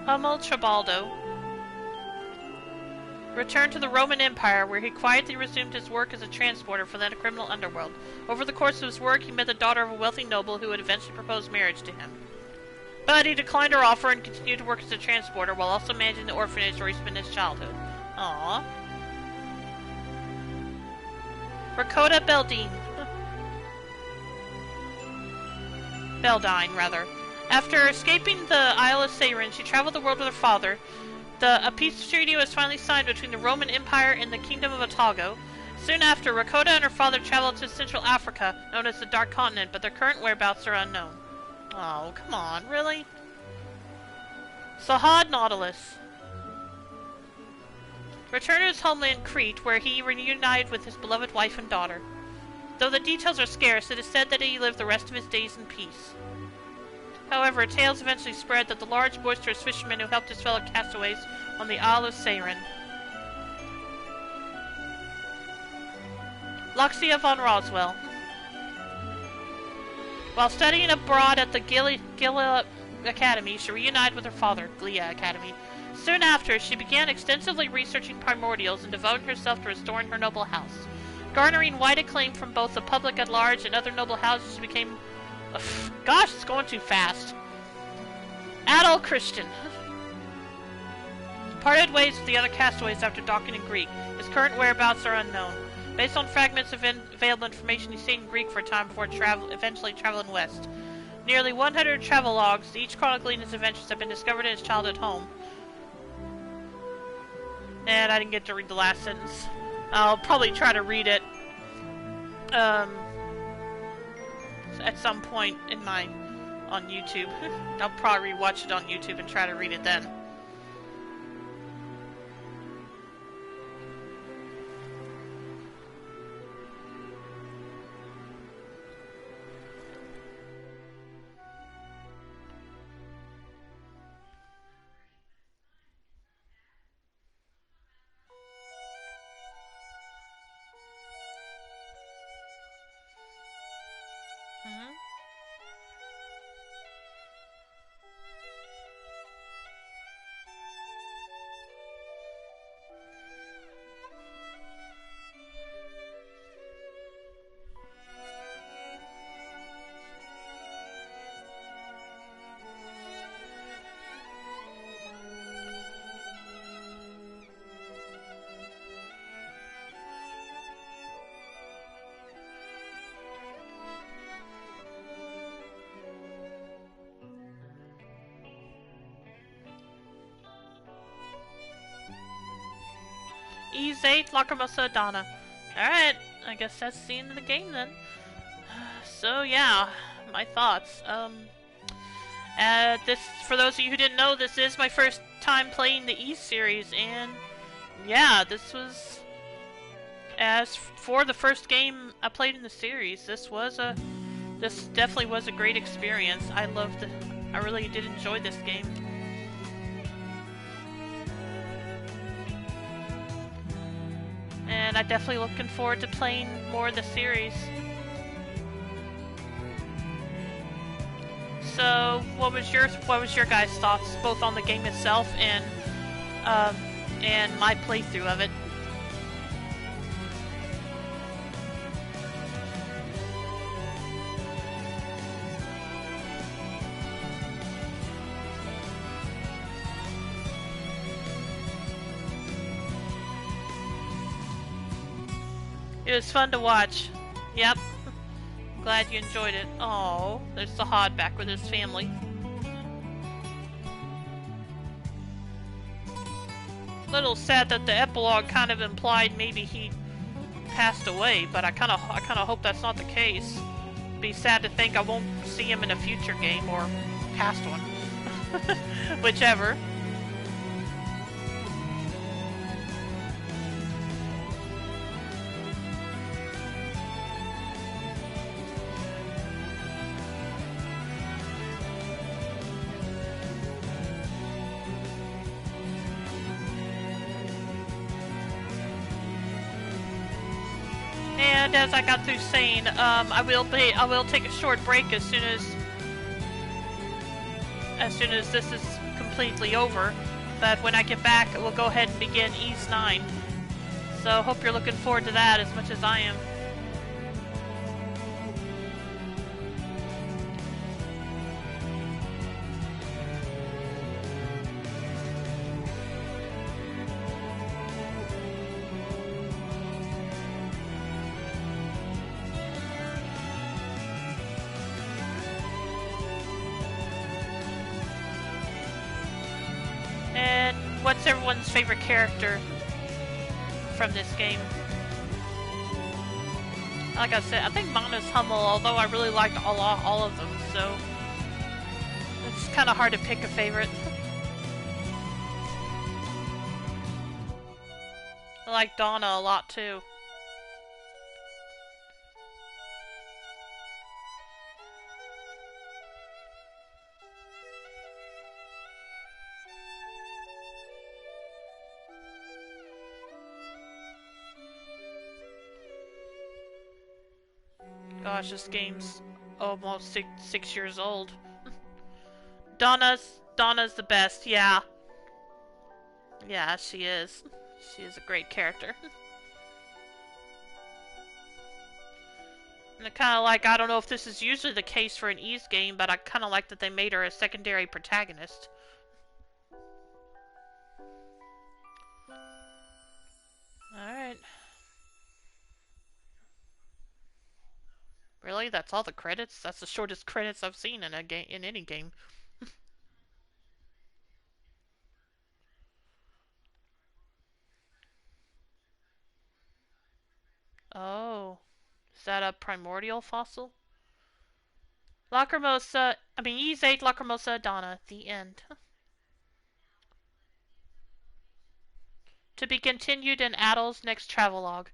Hummel Tribaldo returned to the Roman Empire, where he quietly resumed his work as a transporter for the criminal underworld. Over the course of his work, he met the daughter of a wealthy noble who would eventually propose marriage to him. But he declined her offer and continued to work as a transporter while also managing the orphanage where he spent his childhood. Aww. Rakota Beldine, rather. After escaping the Isle of Seiren, she traveled the world with her father. A peace treaty was finally signed between the Roman Empire and the Kingdom of Otago. Soon after, Rakota and her father traveled to Central Africa, known as the Dark Continent, but their current whereabouts are unknown. Oh, come on, really? Sahad Nautilus returned to his homeland, Crete, where he reunited with his beloved wife and daughter. Though the details are scarce, it is said that he lived the rest of his days in peace. However, tales eventually spread that the large, boisterous fisherman who helped his fellow castaways on the Isle of Seiren. Luxia von Roswell. While studying abroad at the Gila Academy, she reunited with her father, Glia Academy. Soon after, she began extensively researching primordials and devoting herself to restoring her noble house. Garnering wide acclaim from both the public at large and other noble houses, she became... gosh, it's going too fast. Adult Christian. Parted ways with the other castaways after docking in Greek. His current whereabouts are unknown. Based on fragments of available information, he stayed in Greek for a time before eventually traveling west. Nearly 100 travel logs, each chronicling his adventures, have been discovered in his childhood home. And I didn't get to read the last sentence. I'll probably try to read it at some point in on YouTube. I'll probably rewatch it on YouTube and try to read it then. VIII, Lacrimosa, Donna. Alright, I guess that's the end of the game then. So yeah, my thoughts. For those of you who didn't know, this is my first time playing the E series, and yeah, this was, as for the first game I played in the series, this definitely was a great experience. I really did enjoy this game. And I'm definitely looking forward to playing more of the series. So, what was your guys' thoughts, both on the game itself and my playthrough of it? It was fun to watch. Yep. Glad you enjoyed it. Oh, there's the Hod back with his family. Little sad that the epilogue kind of implied maybe he passed away, but I kind of hope that's not the case. Be sad to think I won't see him in a future game or past one, whichever. And as I got through saying, I will take a short break as soon as this is completely over. But when I get back, we'll go ahead and begin Ys 9. So hope you're looking forward to that as much as I am. What's everyone's favorite character from this game? Like I said, I think mine is Hummel, although I really liked all of them, so it's kind of hard to pick a favorite. I like Donna a lot too. Gosh, this game's almost six years old. Donna's the best, yeah. Yeah, she is. She is a great character. And I kind of like, I don't know if this is usually the case for an Ys game, but I kind of like that they made her a secondary protagonist. Alright. Really? That's all the credits? That's the shortest credits I've seen in a game, in any game. Oh. Is that a primordial fossil? Lacrimosa, Ys VIII, Lacrimosa, Donna. The end. To be continued in Adel's next travelogue.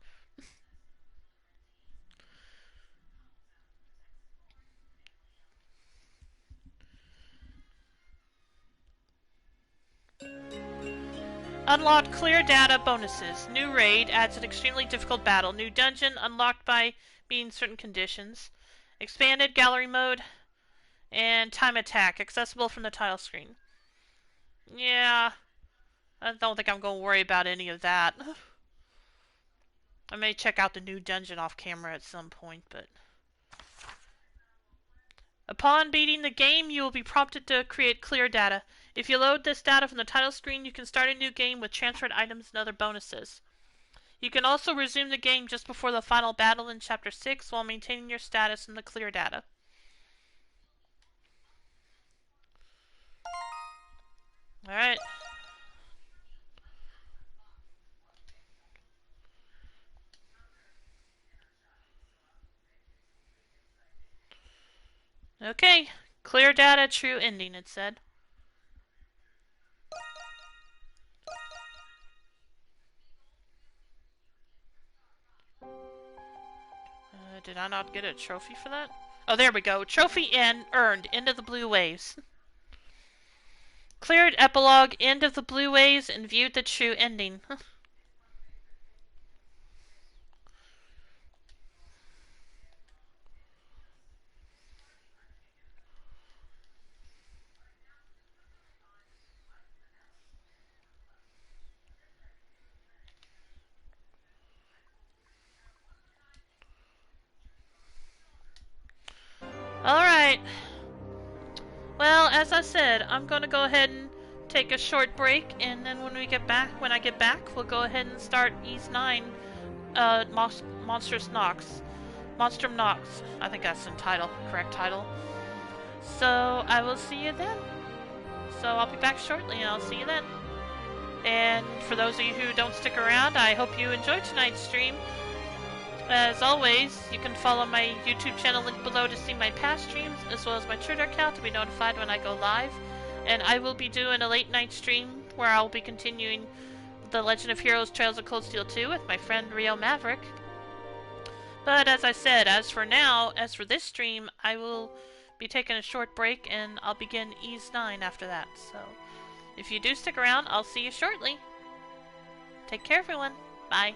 Unlocked clear data bonuses. New raid adds an extremely difficult battle. New dungeon unlocked by meeting certain conditions. Expanded gallery mode. And time attack, accessible from the title screen. Yeah, I don't think I'm going to worry about any of that. I may check out the new dungeon off camera at some point, but... Upon beating the game, you will be prompted to create clear data. If you load this data from the title screen, you can start a new game with transferred items and other bonuses. You can also resume the game just before the final battle in Chapter 6 while maintaining your status in the clear data. Alright. Okay. Clear data, true ending, it said. Did I not get a trophy for that? Oh, there we go. Trophy earned. End of the Blue Waves. Cleared Epilogue, End of the Blue Waves, and viewed the true ending. Alright. Well, as I said, I'm gonna go ahead and take a short break, and then when I get back, we'll go ahead and start Ys IX, Monstrum Nox. I think that's the correct title. So, I will see you then. So, I'll be back shortly, and I'll see you then. And for those of you who don't stick around, I hope you enjoyed tonight's stream. As always, you can follow my YouTube channel link below to see my past streams, as well as my Twitter account to be notified when I go live. And I will be doing a late night stream where I'll be continuing The Legend of Heroes Trails of Cold Steel 2 with my friend Rio Maverick. But as I said, as for this stream, I will be taking a short break and I'll begin Ys IX after that. So, if you do stick around, I'll see you shortly. Take care, everyone. Bye.